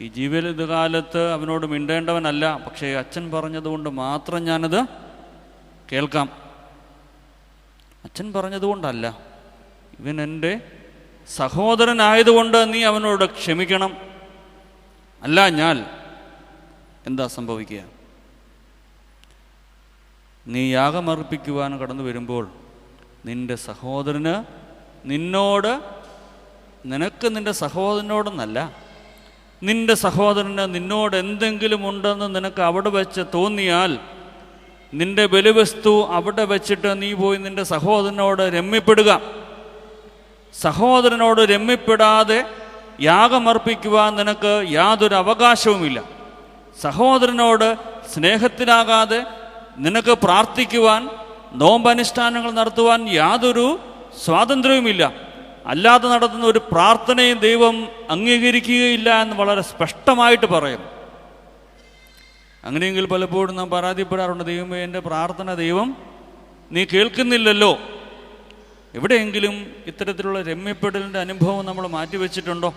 ഈ ജീവിതകാലത്ത് അവനോട് മിണ്ടേണ്ടവനല്ല, പക്ഷേ അച്ഛൻ പറഞ്ഞതുകൊണ്ട് മാത്രം ഞാനത് കേൾക്കാം. അച്ഛൻ പറഞ്ഞതുകൊണ്ടല്ല, ഇവൻ എൻ്റെ സഹോദരനായതുകൊണ്ട് നീ അവനോട് ക്ഷമിക്കണം. അല്ല ഞാൻ എന്താ സംഭവിക്കുക? നീ യാഗമർപ്പിക്കുവാൻ കടന്നു വരുമ്പോൾ നിൻ്റെ സഹോദരന് നിനക്ക് നിൻ്റെ സഹോദരനോടെന്നല്ല, നിൻ്റെ സഹോദരന് നിന്നോട് എന്തെങ്കിലും ഉണ്ടെന്ന് നിനക്ക് അവിടെ വെച്ച് തോന്നിയാൽ നിൻ്റെ ബലിവസ്തു അവിടെ വെച്ചിട്ട് നീ പോയി നിൻ്റെ സഹോദരനോട് രമ്യപ്പെടുക. സഹോദരനോട് രമ്യപ്പെടാതെ യാഗമർപ്പിക്കുവാൻ നിനക്ക് യാതൊരു അവകാശവുമില്ല. സഹോദരനോട് സ്നേഹത്തിലാകാതെ നിനക്ക് പ്രാർത്ഥിക്കുവാൻ, നോമ്പനുഷ്ഠാനങ്ങൾ നടത്തുവാൻ യാതൊരു സ്വാതന്ത്ര്യവുമില്ല. അല്ലാതെ നടത്തുന്ന ഒരു പ്രാർത്ഥനയും ദൈവം അംഗീകരിക്കുകയില്ല എന്ന് വളരെ സ്പഷ്ടമായിട്ട് പറയും. അങ്ങനെയെങ്കിൽ പലപ്പോഴും നാം പരാതിപ്പെടാറുണ്ട്, ദൈവമേ എൻ്റെ പ്രാർത്ഥന ദൈവം നീ കേൾക്കുന്നില്ലല്ലോ. എവിടെയെങ്കിലും ഇത്തരത്തിലുള്ള രമ്യപ്പെടലിൻ്റെ അനുഭവം നമ്മൾ മാറ്റിവെച്ചിട്ടുണ്ടോ?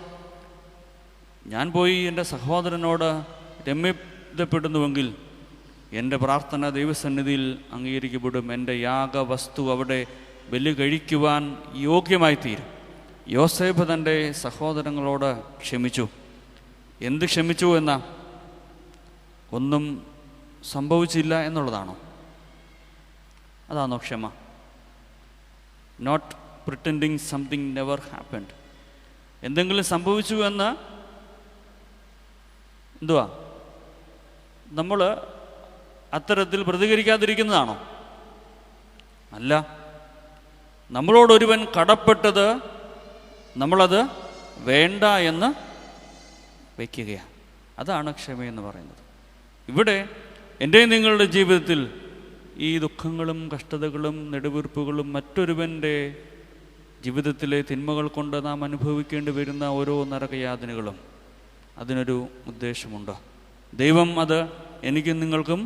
ഞാൻ പോയി എൻ്റെ സഹോദരനോട് രമ്യതപ്പെടുന്നുവെങ്കിൽ എൻ്റെ പ്രാർത്ഥന ദൈവസന്നിധിയിൽ അംഗീകരിക്കപ്പെടും. എൻ്റെ യാഗവസ്തു അവിടെ ബലി കഴിക്കുവാൻ യോഗ്യമായി തീരും. യോസേഫ് തൻ്റെ സഹോദരങ്ങളോട് ക്ഷമിച്ചു. എന്ത് ക്ഷമിച്ചു എന്നാ? ഒന്നും സംഭവിച്ചില്ല എന്നുള്ളതാണോ? അതാണോ ക്ഷമ? Not pretending something never happened. എന്തെങ്കിലും സംഭവിച്ചു എന്ന് എന്തുവാ നമ്മൾ അത്തരത്തിൽ പ്രതികരിക്കാതിരിക്കുന്നതാണോ? അല്ല. നമ്മളോടൊരുവൻ കടപ്പെട്ടത് നമ്മളത് വേണ്ട എന്ന് വയ്ക്കുകയാണ്. അതാണ് ക്ഷമയെന്ന് പറയുന്നത്. ഇവിടെ എൻ്റെയും നിങ്ങളുടെ ജീവിതത്തിൽ ഈ ദുഃഖങ്ങളും കഷ്ടതകളും നെടുവീർപ്പുകളും മറ്റൊരുവൻ്റെ ജീവിതത്തിലെ തിന്മകൾ കൊണ്ട് നാം അനുഭവിക്കേണ്ടി വരുന്ന ഓരോ നരകയാതനകളും അതിനൊരു ഉദ്ദേശമുണ്ട്. ദൈവം അത് എനിക്കും നിങ്ങൾക്കും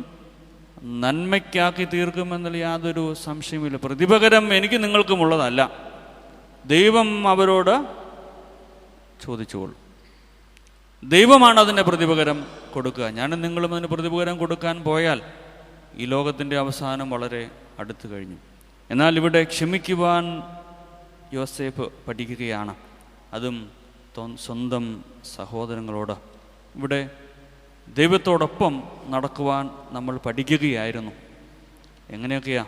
നന്മയ്ക്കാക്കി തീർക്കുമെന്നുള്ള യാതൊരു സംശയമില്ല. പ്രതിപകരം എനിക്ക് നിങ്ങൾക്കുമുള്ളതല്ല, ദൈവം അവരോട് ചോദിച്ചോളൂ. ദൈവമാണ് അതിൻ്റെ പ്രതിപകരം കൊടുക്കുക. ഞാനും നിങ്ങളും അതിന് പ്രതിപകരം കൊടുക്കാൻ പോയാൽ ഈ ലോകത്തിൻ്റെ അവസാനം വളരെ അടുത്തു കഴിഞ്ഞു. എന്നാൽ ഇവിടെ ക്ഷമിക്കുവാൻ യോസേഫ് പഠിക്കുകയാണ്, അതും സ്വന്തം സഹോദരങ്ങളോട്. ഇവിടെ ദൈവത്തോടൊപ്പം നടക്കുവാൻ നമ്മൾ പഠിക്കുകയായിരുന്നു. എങ്ങനെയൊക്കെയാ?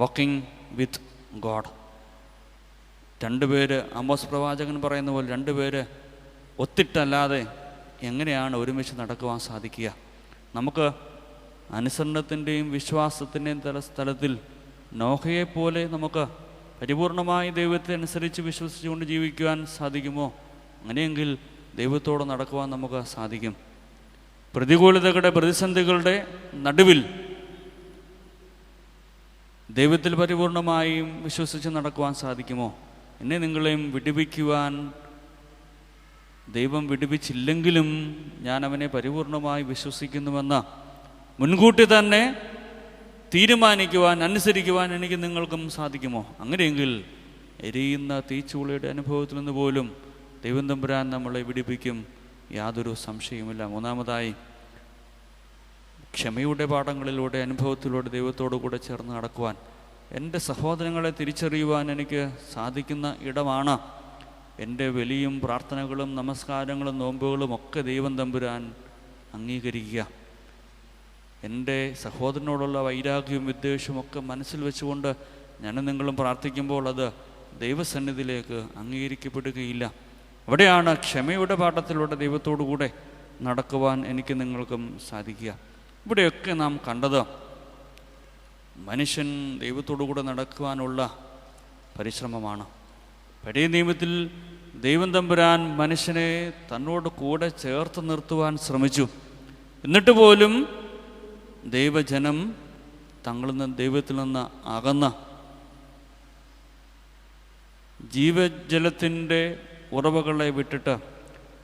Walking with God. രണ്ടുപേര്, ആമോസ് പ്രവാചകൻ പറയുന്ന പോലെ, രണ്ടുപേര് ഒത്തിട്ടല്ലാതെ എങ്ങനെയാണ് ഒരുമിച്ച് നടക്കുവാൻ സാധിക്കുക? നമുക്ക് അനുസരണത്തിൻ്റെയും വിശ്വാസത്തിൻ്റെയും സ്ഥലത്തിൽ നോഹയെപ്പോലെ നമുക്ക് പരിപൂർണമായി ദൈവത്തെ അനുസരിച്ച് വിശ്വസിച്ചുകൊണ്ട് ജീവിക്കുവാൻ സാധിക്കുമോ? അങ്ങനെയെങ്കിൽ ദൈവത്തോട് നടക്കുവാൻ നമുക്ക് സാധിക്കും. പ്രതികൂലതകളുടെ, പ്രതിസന്ധികളുടെ നടുവിൽ ദൈവത്തിൽ പരിപൂർണമായും വിശ്വസിച്ച് നടക്കുവാൻ സാധിക്കുമോ? എന്നെ നിങ്ങളെയും വിടുവിക്കുവാൻ ദൈവം വിടുവിച്ചില്ലെങ്കിലും ഞാൻ അവനെ പരിപൂർണമായി വിശ്വസിക്കുന്നുവെന്ന് മുൻകൂട്ടി തന്നെ തീരുമാനിക്കുവാൻ, അനുസരിക്കുവാൻ എനിക്ക് നിങ്ങൾക്കും സാധിക്കുമോ? അങ്ങനെയെങ്കിൽ എരിയുന്ന തീച്ചൂളയുടെ അനുഭവത്തിൽ നിന്ന് പോലും ദൈവം തമ്പുരാൻ നമ്മളെ വിടുവിക്കും, യാതൊരു സംശയവുമില്ല. മൂന്നാമതായി, ക്ഷമയുടെ പാഠങ്ങളിലൂടെ, അനുഭവത്തിലൂടെ ദൈവത്തോടു കൂടെ ചേർന്ന് നടക്കുവാൻ, എൻ്റെ സഹോദരങ്ങളെ തിരിച്ചറിയുവാൻ എനിക്ക് സാധിക്കുന്ന ഇടമാണ് എൻ്റെ വലിയും പ്രാർത്ഥനകളും നമസ്കാരങ്ങളും നോമ്പുകളും ഒക്കെ ദൈവം തമ്പുരാൻ അംഗീകരിക്കുക. എൻ്റെ സഹോദരനോടുള്ള വൈരാഗ്യവും വിദ്വേഷവും ഒക്കെ മനസ്സിൽ വെച്ചുകൊണ്ട് ഞാനും നിങ്ങളും പ്രാർത്ഥിക്കുമ്പോൾ അത് ദൈവസന്നിധിയിലേക്ക് അംഗീകരിക്കപ്പെടുകയില്ല. അവിടെയാണ് ക്ഷമയുടെ പാഠത്തിലൂടെ ദൈവത്തോടു കൂടെ നടക്കുവാൻ എനിക്ക് നിങ്ങൾക്കും സാധിക്കുക. ഇവിടെയൊക്കെ നാം കണ്ടത് മനുഷ്യൻ ദൈവത്തോടു കൂടെ നടക്കുവാനുള്ള പരിശ്രമമാണ്. പഴയ നിയമത്തിൽ ദൈവം തമ്പുരാൻ മനുഷ്യനെ തന്നോട് കൂടെ ചേർത്ത് നിർത്തുവാൻ ശ്രമിച്ചു. എന്നിട്ട് പോലും ദൈവജനം ദൈവത്തിൽ നിന്ന് അകന്ന് ജീവജലത്തിൻ്റെ ഉറവകളെ വിട്ടിട്ട്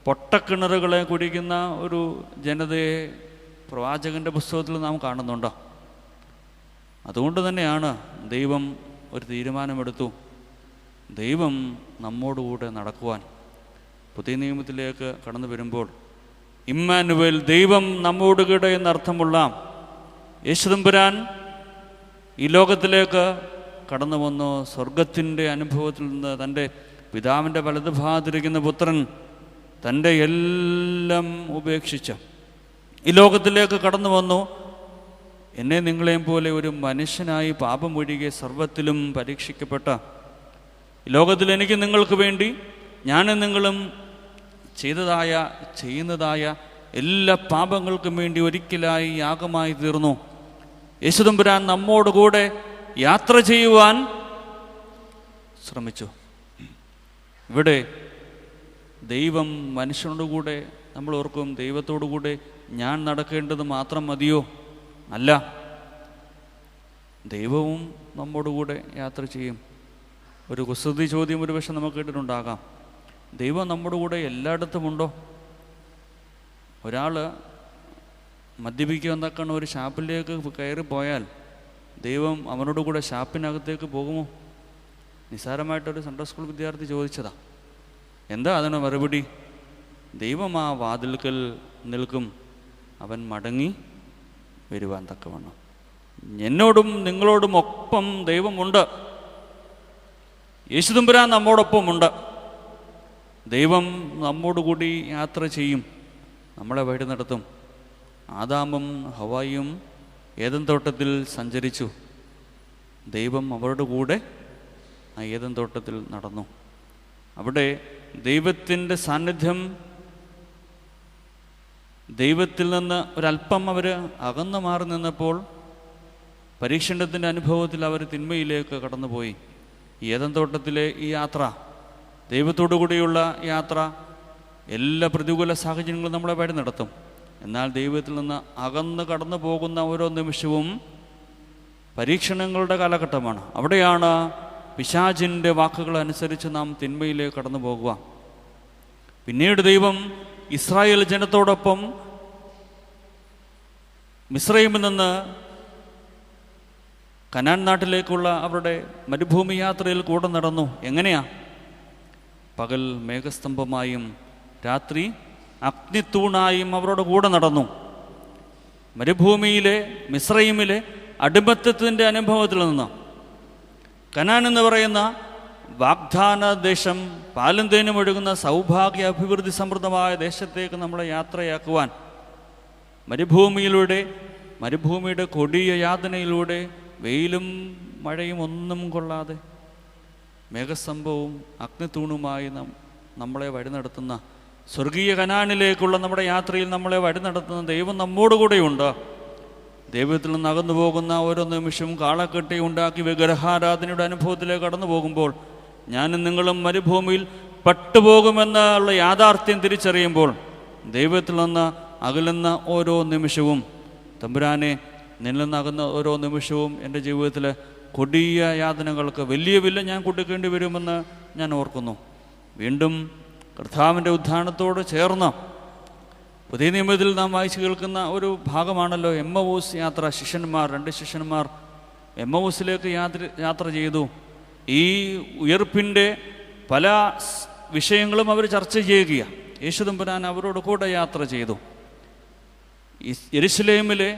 പൊട്ടക്കിണറുകളെ കുടിക്കുന്ന ഒരു ജനതയെ പ്രവാചകൻ്റെ പുസ്തകത്തിൽ നാം കാണുന്നുണ്ട്. അതുകൊണ്ട് തന്നെയാണ് ദൈവം ഒരു തീരുമാനമെടുത്തു, ദൈവം നമ്മോടുകൂടെ നടക്കുവാൻ. പുതിയ നിയമത്തിലേക്ക് കടന്നു വരുമ്പോൾ ഇമ്മാനുവേൽ, ദൈവം നമ്മോടുകൂടെ എന്നർത്ഥമുള്ള യേശുതമ്പുരാൻ ഈ ലോകത്തിലേക്ക് കടന്നു വന്നു. സ്വർഗത്തിൻ്റെ അനുഭവത്തിൽ നിന്ന് തൻ്റെ പിതാവിൻ്റെ വലതുഭാഗത്തിരിക്കുന്ന പുത്രൻ തൻ്റെ എല്ലാം ഉപേക്ഷിച്ച് ഈ ലോകത്തിലേക്ക് കടന്നു വന്നു. എന്നെ നിങ്ങളെയും പോലെ ഒരു മനുഷ്യനായി പാപം ഒഴികെ സർവ്വത്തിലും പരീക്ഷിക്കപ്പെട്ട ഈ ലോകത്തിൽ എനിക്ക് നിങ്ങൾക്ക് വേണ്ടി ഞാനും നിങ്ങളും ചെയ്യുന്നതായ എല്ലാ പാപങ്ങൾക്കും വേണ്ടി ഒരിക്കലായി യാഗമായി തീർന്നു. യേശുതമ്പുരാൻ നമ്മോടുകൂടെ യാത്ര ചെയ്യുവാൻ ശ്രമിച്ചു. ഇവിടെ ദൈവം മനുഷ്യനോടുകൂടെ, നമ്മൾ ഓർക്കും ദൈവത്തോടുകൂടെ ഞാൻ നടക്കേണ്ടത് മാത്രം മതിയോ? അല്ല, ദൈവവും നമ്മോടുകൂടെ യാത്ര ചെയ്യും. ഒരു കുസൃതി ചോദ്യം ഒരു പക്ഷെ നമുക്ക് കേട്ടിട്ടുണ്ടാകാം, ദൈവം നമ്മുടെ കൂടെ എല്ലായിടത്തുമുണ്ടോ? ഒരാൾ മദ്യപിക്കുക എന്നൊക്കെയാണ് ഒരു ഷാപ്പിലേക്ക് കയറി പോയാൽ ദൈവം അവനോട് കൂടെ ഷാപ്പിനകത്തേക്ക് പോകുമോ? നിസ്സാരമായിട്ടൊരു സൺഡേ സ്കൂൾ വിദ്യാർത്ഥി ചോദിച്ചതാ. എന്താ അതിന് മറുപടി? ദൈവം ആ വാതിൽക്കൽ നിൽക്കും, അവൻ മടങ്ങി വരുവാൻ തക്കവണ്ണം. എന്നോടും നിങ്ങളോടും ഒപ്പം ദൈവമുണ്ട്. യേശുതമ്പുരാൻ നമ്മോടൊപ്പമുണ്ട്. ദൈവം നമ്മോടുകൂടി യാത്ര ചെയ്യും, നമ്മളെ വഴി നടത്തും. ആദാമും ഹവ്വായും ഏദൻ തോട്ടത്തിൽ സഞ്ചരിച്ചു. ദൈവം അവരുടെ കൂടെ ആ ഏദൻ തോട്ടത്തിൽ നടന്നു. അവിടെ ദൈവത്തിൻ്റെ സാന്നിധ്യം, ദൈവത്തിൽ നിന്ന് ഒരല്പം അവർ അകന്നു മാറി നിന്നപ്പോൾ പരീക്ഷണത്തിൻ്റെ അനുഭവത്തിൽ അവർ തിന്മയിലേക്ക് കടന്നുപോയി. ഏദൻ തോട്ടത്തിലെ ഈ യാത്ര, ദൈവത്തോടു കൂടിയുള്ള യാത്ര, എല്ലാ പ്രതികൂല സാഹചര്യങ്ങളും നമ്മളെ വഴി നടത്തും. എന്നാൽ ദൈവത്തിൽ നിന്ന് അകന്ന് കടന്നു പോകുന്ന ഓരോ നിമിഷവും പരീക്ഷണങ്ങളുടെ കാലഘട്ടമാണ്. അവിടെയാണ് പിശാചിൻ്റെ വാക്കുകൾ അനുസരിച്ച് നാം തിന്മയിലേക്ക് കടന്നു പോകുക. പിന്നീട് ദൈവം ഇസ്രായേൽ ജനത്തോടൊപ്പം മിസ്രൈമിൽ നിന്ന് കനാൻ നാട്ടിലേക്കുള്ള അവരുടെ മരുഭൂമി യാത്രയിൽ കൂടെ നടന്നു. എങ്ങനെയാ? പകൽ മേഘസ്തംഭമായും രാത്രി അഗ്നിത്തൂണായും അവരുടെ കൂടെ നടന്നു. മരുഭൂമിയിലെ മിസ്രൈമിലെ അടിമത്തത്തിൻ്റെ അനുഭവത്തിൽ നിന്ന് കനാൻ എന്ന് പറയുന്ന വാഗ്ദാന ദേശം, പാലും തേനും ഒഴുകുന്ന സൗഭാഗ്യ അഭിവൃദ്ധി സമൃദ്ധമായ ദേശത്തേക്ക് നമ്മളെ യാത്രയാക്കുവാൻ മരുഭൂമിയുടെ കൊടിയ യാതനയിലൂടെ വെയിലും മഴയും ഒന്നും കൊള്ളാതെ മേഘസ്തംഭവും അഗ്നിത്തൂണുമായി നമ്മളെ വഴി നടത്തുന്ന സ്വർഗീയ കനാനിലേക്കുള്ള നമ്മുടെ യാത്രയിൽ നമ്മളെ വഴി നടത്തുന്ന ദൈവം നമ്മോടുകൂടെയുണ്ട്. ദൈവത്തിൽ നിന്ന് അകന്നു പോകുന്ന ഓരോ നിമിഷവും കാളക്കെട്ടി ഉണ്ടാക്കി വിഗ്രഹാരാധനയുടെ അനുഭവത്തിലേക്ക് കടന്നു പോകുമ്പോൾ ഞാനും നിങ്ങളും മരുഭൂമിയിൽ പെട്ടുപോകുമെന്നുള്ള യാഥാർത്ഥ്യം തിരിച്ചറിയുമ്പോൾ ദൈവത്തിൽ നിന്ന് അകലുന്ന ഓരോ നിമിഷവും, തമ്പുരാനെ നിന്നിൽ നിന്നകുന്ന ഓരോ നിമിഷവും എൻ്റെ ജീവിതത്തിൽ കൊടിയ യാതനകൾക്ക് വലിയ വില ഞാൻ കൊടുക്കേണ്ടി വരുമെന്ന് ഞാൻ ഓർക്കുന്നു. വീണ്ടും കർത്താവിൻ്റെ ഉത്ഥാനത്തോട് ചേർന്ന് പുതിയ നിയമത്തിൽ നാം വായിച്ചു കേൾക്കുന്ന ഒരു ഭാഗമാണല്ലോ എമ്മവൂസ് യാത്ര. രണ്ട് ശിഷ്യന്മാർ എമ്മവൂസിലേക്ക് യാത്ര ചെയ്തു. ഈ ഉയർപ്പിൻ്റെ പല വിഷയങ്ങളും അവർ ചർച്ച ചെയ്യുകയാണ്. യേശുതമ്പുരാൻ അവരോട് കൂടെ യാത്ര ചെയ്തു. യെരുശലേമിലെ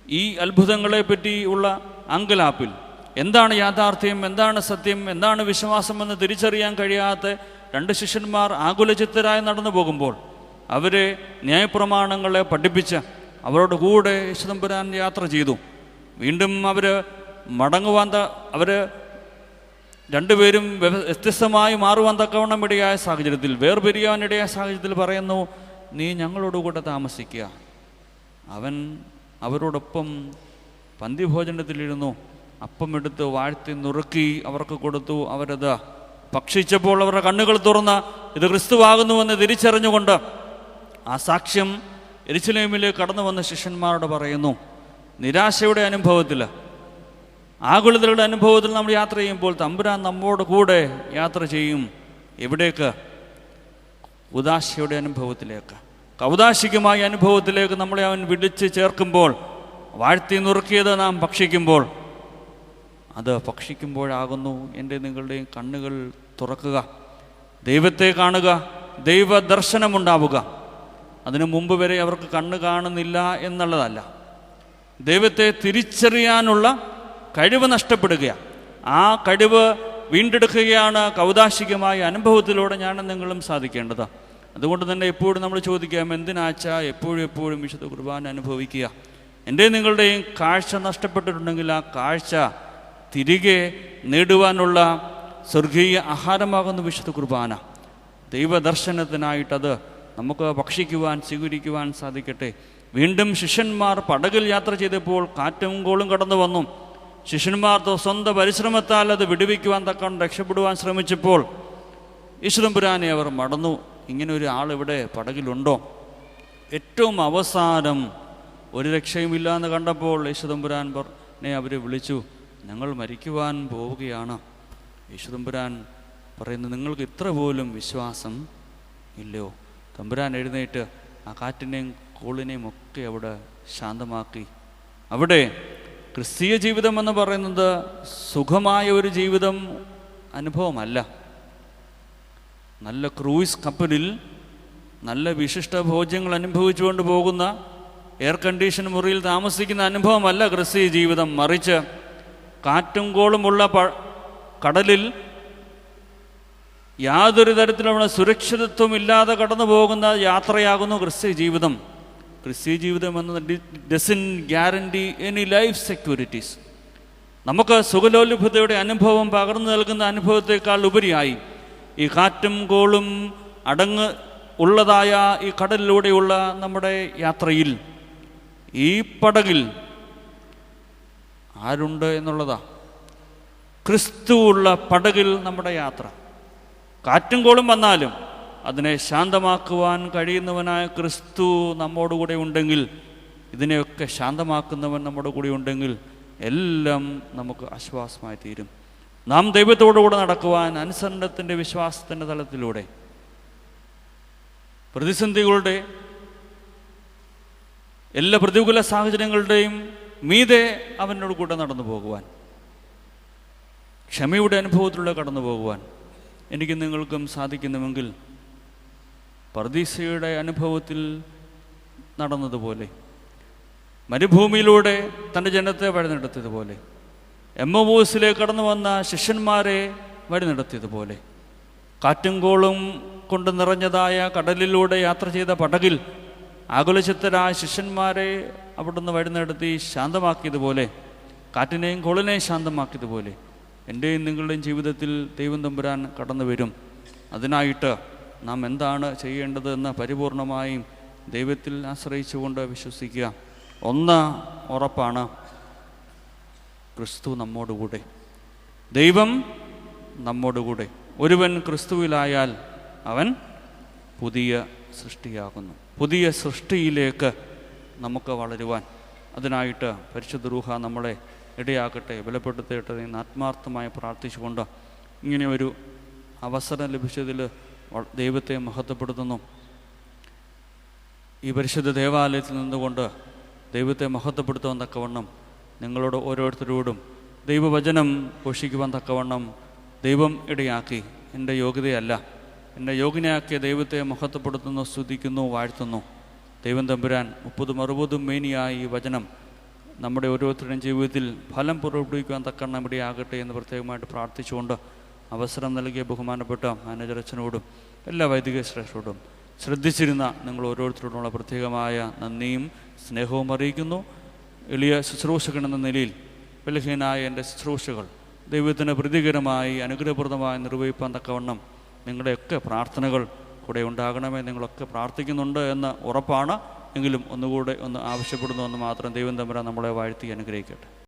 ഈ അത്ഭുതങ്ങളെ പറ്റിയുള്ള അങ്കലാപ്പിൽ എന്താണ് യാഥാർത്ഥ്യം, എന്താണ് സത്യം, എന്താണ് വിശ്വാസമെന്ന് തിരിച്ചറിയാൻ കഴിയാത്ത രണ്ട് ശിഷ്യന്മാർ ആകുലചിത്തരായി നടന്നു പോകുമ്പോൾ അവരെ ന്യായപ്രമാണങ്ങളെ പഠിപ്പിച്ച് അവരുടെ കൂടെ യേശുതമ്പുരാൻ യാത്ര ചെയ്തു. വീണ്ടും അവർ മടങ്ങുവാൻ അവർ രണ്ടുപേരും വ്യത്യസ്തമായി മാറുവാൻ തക്കവണ്ണം ഇടയായ സാഹചര്യത്തിൽ, വേർപിരിയാനിടയായ സാഹചര്യത്തിൽ പറയുന്നു, നീ ഞങ്ങളോടുകൂടെ താമസിക്കുക. അവൻ അവരോടൊപ്പം പന്തിഭോജനത്തിലിരുന്നു. അപ്പം എടുത്ത് വാഴ്ത്തി നുറുക്കി അവർക്ക് കൊടുത്തു. അവരത് ഭക്ഷിച്ചപ്പോൾ അവരുടെ കണ്ണുകൾ തുറന്ന് ഇത് ക്രിസ്തുവാകുന്നുവെന്ന് തിരിച്ചറിഞ്ഞുകൊണ്ട് ആ സാക്ഷ്യം യെരൂശലേമിലേക്ക് കടന്നു വന്ന ശിഷ്യന്മാരോട് പറയുന്നു. നിരാശയുടെ അനുഭവത്തിൽ, ആകുലതയുടെ അനുഭവത്തിൽ നമ്മൾ യാത്ര ചെയ്യുമ്പോൾ തമ്പുരാൻ നമ്മോട് കൂടെ യാത്ര ചെയ്യും. എവിടേക്ക്? ഉദാശയുടെ അനുഭവത്തിലേക്ക്, കൗദാശികമായ അനുഭവത്തിലേക്ക് നമ്മളെ അവൻ വിളിച്ച് ചേർക്കുമ്പോൾ, വാഴ്ത്തി നുറുക്കിയത് നാം ഭക്ഷിക്കുമ്പോൾ, അത് ഭക്ഷിക്കുമ്പോഴാകുന്നു എൻ്റെ നിങ്ങളുടെയും കണ്ണുകൾ തുറക്കുക, ദൈവത്തെ കാണുക, ദൈവദർശനമുണ്ടാവുക. അതിനു മുമ്പ് വരെ അവർക്ക് കണ്ണ് കാണുന്നില്ല എന്നുള്ളതല്ല, ദൈവത്തെ തിരിച്ചറിയാനുള്ള കഴിവ് നഷ്ടപ്പെടുകയാണ്. ആ കഴിവ് വീണ്ടെടുക്കുകയാണ് കൗദാശികമായ അനുഭവത്തിലൂടെ ഞാനും നിങ്ങളും സാധിക്കേണ്ടത്. അതുകൊണ്ട് തന്നെ എപ്പോഴും നമ്മൾ ചോദിക്കാം, എന്തിനാച്ചാ എപ്പോഴും വിശുദ്ധ കുർബാന അനുഭവിക്കുക? എൻ്റെ നിങ്ങളുടെയും കാഴ്ച നഷ്ടപ്പെട്ടിട്ടുണ്ടെങ്കിൽ ആ കാഴ്ച തിരികെ നേടുവാനുള്ള സ്വർഗീയ ആഹാരമാകുന്ന വിശുദ്ധ കുർബാന, ദൈവദർശനത്തിനായിട്ടത് നമുക്ക് ഭക്ഷിക്കുവാൻ സ്വീകരിക്കുവാൻ സാധിക്കട്ടെ. വീണ്ടും ശിഷ്യന്മാർ പടകിൽ യാത്ര ചെയ്തപ്പോൾ കാറ്റും കോളും കടന്നു വന്നു. ശിഷ്യന്മാർ സ്വന്തം പരിശ്രമത്താൽ അത് വിടുവിക്കുവാൻ തക്കൊണ്ട് രക്ഷപ്പെടുവാൻ ശ്രമിച്ചപ്പോൾ യേശുതമ്പുരാനെ അവർ മടന്നു. ഇങ്ങനെ ഒരു ആളിവിടെ പടകിലുണ്ടോ? ഏറ്റവും അവസാനം ഒരു രക്ഷയുമില്ല എന്ന് കണ്ടപ്പോൾ യേശുതമ്പുരാനെ അവർ വിളിച്ചു, ഞങ്ങൾ മരിക്കുവാൻ പോവുകയാണ്. യേശുതമ്പുരാൻ പറയുന്നു, നിങ്ങൾക്ക് ഇത്ര പോലും വിശ്വാസം ഇല്ലയോ? തമ്പുരാൻ എഴുന്നേറ്റ് ആ കാറ്റിനെയും കോളിനെയും ഒക്കെ അവിടെ ശാന്തമാക്കി. അവിടെ ക്രിസ്തീയ ജീവിതം എന്ന് പറയുന്നത് സുഖമായ ഒരു ജീവിതം അനുഭവമല്ല. നല്ല ക്രൂയിസ് കപ്പലിൽ നല്ല വിശിഷ്ട ഭോജ്യങ്ങൾ അനുഭവിച്ചുകൊണ്ട് പോകുന്ന എയർ കണ്ടീഷൻ മുറിയിൽ താമസിക്കുന്ന അനുഭവമല്ല ക്രിസ്തീയ ജീവിതം. മറിച്ച് കാറ്റും കോളുമുള്ള കടലിൽ യാതൊരു തരത്തിലുള്ള സുരക്ഷിതത്വം ഇല്ലാതെ കടന്നു പോകുന്ന യാത്രയാകുന്നു ക്രിസ്തീയ ജീവിതം. ക്രിസ്തീയ ജീവിതം എന്നത് doesn't guarantee any life securities. നമുക്ക് സുഖലോലുഭതയുടെ അനുഭവം പകർന്നു നൽകുന്ന അനുഭവത്തെക്കാൾ ഉപരിയായി ഈ കാറ്റും കോളും ഉള്ളതായ ഈ കടലിലൂടെയുള്ള നമ്മുടെ യാത്രയിൽ ഈ പടകിൽ ആരുണ്ട് എന്നുള്ളതാ. ക്രിസ്തുവുള്ള പടകിൽ നമ്മുടെ യാത്ര. കാറ്റും കോളും വന്നാലും അതിനെ ശാന്തമാക്കുവാൻ കഴിയുന്നവനായ ക്രിസ്തു നമ്മോടുകൂടെ ഉണ്ടെങ്കിൽ, ഇതിനെയൊക്കെ ശാന്തമാക്കുന്നവൻ നമ്മുടെ കൂടെ ഉണ്ടെങ്കിൽ എല്ലാം നമുക്ക് ആശ്വാസമായി തീരും. നാം ദൈവത്തോടുകൂടെ നടക്കുവാൻ അനുസരണത്തിൻ്റെ വിശ്വാസത്തിൻ്റെ തലത്തിലൂടെ പ്രതിസന്ധികളുടെ എല്ലാ പ്രതികൂല സാഹചര്യങ്ങളുടെയും മീതെ അവനോട് കൂടെ നടന്നു പോകുവാൻ, ക്ഷമയുടെ അനുഭവത്തിലൂടെ കടന്നു പോകുവാൻ എനിക്ക് നിങ്ങൾക്കും സാധിക്കുന്നുവെങ്കിൽ പർദീസയുടെ അനുഭവത്തിൽ നടന്നതുപോലെ, മരുഭൂമിയിലൂടെ തൻ്റെ ജനത്തെ വഴി നടത്തിയതുപോലെ, എമ്മവൂസിലേക്ക് കടന്നു വന്ന ശിഷ്യന്മാരെ വഴി നടത്തിയതുപോലെ, കാറ്റും കോളും കൊണ്ട് നിറഞ്ഞതായ കടലിലൂടെ യാത്ര ചെയ്ത പടകിൽ ആകുലചിത്തരായ ശിഷ്യന്മാരെ അവിടുന്ന് വഴി നടത്തി ശാന്തമാക്കിയതുപോലെ, കാറ്റിനെയും കോളിനെയും ശാന്തമാക്കിയതുപോലെ എൻ്റെയും നിങ്ങളുടെയും ജീവിതത്തിൽ ദൈവം തമ്പുരാൻ കടന്നു വരും. അതിനായിട്ട് നാം എന്താണ് ചെയ്യേണ്ടത് എന്ന് പരിപൂർണമായും ദൈവത്തിൽ ആശ്രയിച്ചുകൊണ്ട് വിശ്വസിക്കുക. ഒന്ന് ഉറപ്പാണ്, ക്രിസ്തു നമ്മോടുകൂടെ, ദൈവം നമ്മോടുകൂടെ. ഒരുവൻ ക്രിസ്തുവിലായാൽ അവൻ പുതിയ സൃഷ്ടിയാകുന്നു. പുതിയ സൃഷ്ടിയിലേക്ക് നമുക്ക് വളരുവാൻ അതിനായിട്ട് പരിശുദ്ധ റൂഹ നമ്മളെ ഇടയാക്കട്ടെ, ബലപ്പെടുത്തട്ടെ എന്ന് ആത്മാർത്ഥമായി പ്രാർത്ഥിച്ചുകൊണ്ട് ഇങ്ങനെ ഒരു അവസരം ലഭിച്ചതിൽ ദൈവത്തെ മഹത്വപ്പെടുത്തുന്നു. ഈ പരിശുദ്ധ ദേവാലയത്തിൽ നിന്നുകൊണ്ട് ദൈവത്തെ മഹത്വപ്പെടുത്തുവാൻ തക്കവണ്ണം നിങ്ങളോട് ഓരോരുത്തരോടും ദൈവവചനം ഘോഷിക്കുവാൻ തക്കവണ്ണം ദൈവം ഇടയാക്കി. എൻ്റെ യോഗ്യതയല്ല, എന്നെ യോഗ്യനാക്കിയ ദൈവത്തെ മഹത്വപ്പെടുത്തുന്നു, സ്തുതിക്കുന്നു, വാഴ്ത്തുന്നു. ദൈവം തമ്പുരാൻ 30-60 മേനിയായി ഈ വചനം നമ്മുടെ ഓരോരുത്തരുടെയും ജീവിതത്തിൽ ഫലം പുറപ്പെടുവിക്കുവാൻ തക്കവണ്ണം ഇടയാകട്ടെ എന്ന് പ്രത്യേകമായിട്ട് പ്രാർത്ഥിച്ചുകൊണ്ട് അവസരം നൽകിയ ബഹുമാനപ്പെട്ട മാനേജർ അച്ഛനോടും എല്ലാ വൈദിക ശ്രേഷ്ഠരോടും ശ്രദ്ധിച്ചിരുന്ന നിങ്ങൾ ഓരോരുത്തരോടുമുള്ള പ്രത്യേകമായ നന്ദിയും സ്നേഹവും അറിയിക്കുന്നു. എളിയ ശുശ്രൂഷകൻ എന്ന നിലയിൽ ബലഹീനായ എൻ്റെ ശുശ്രൂഷകൾ ദൈവത്തിന് പ്രീതികരമായി അനുഗ്രഹപ്രദമായി നിർവഹിപ്പാൻ തക്കവണ്ണം നിങ്ങളുടെയൊക്കെ പ്രാർത്ഥനകൾ കൂടെ ഉണ്ടാകണമേ. നിങ്ങളൊക്കെ പ്രാർത്ഥിക്കുന്നുണ്ട് എന്ന് ഉറപ്പാണ്. എങ്കിലും ഒന്നുകൂടെ ഒന്ന് ആവശ്യപ്പെടുന്നു എന്ന് മാത്രം. ദൈവം തമ്പുരാൻ നമ്മളെ വാഴ്ത്തി അനുഗ്രഹിക്കട്ടെ.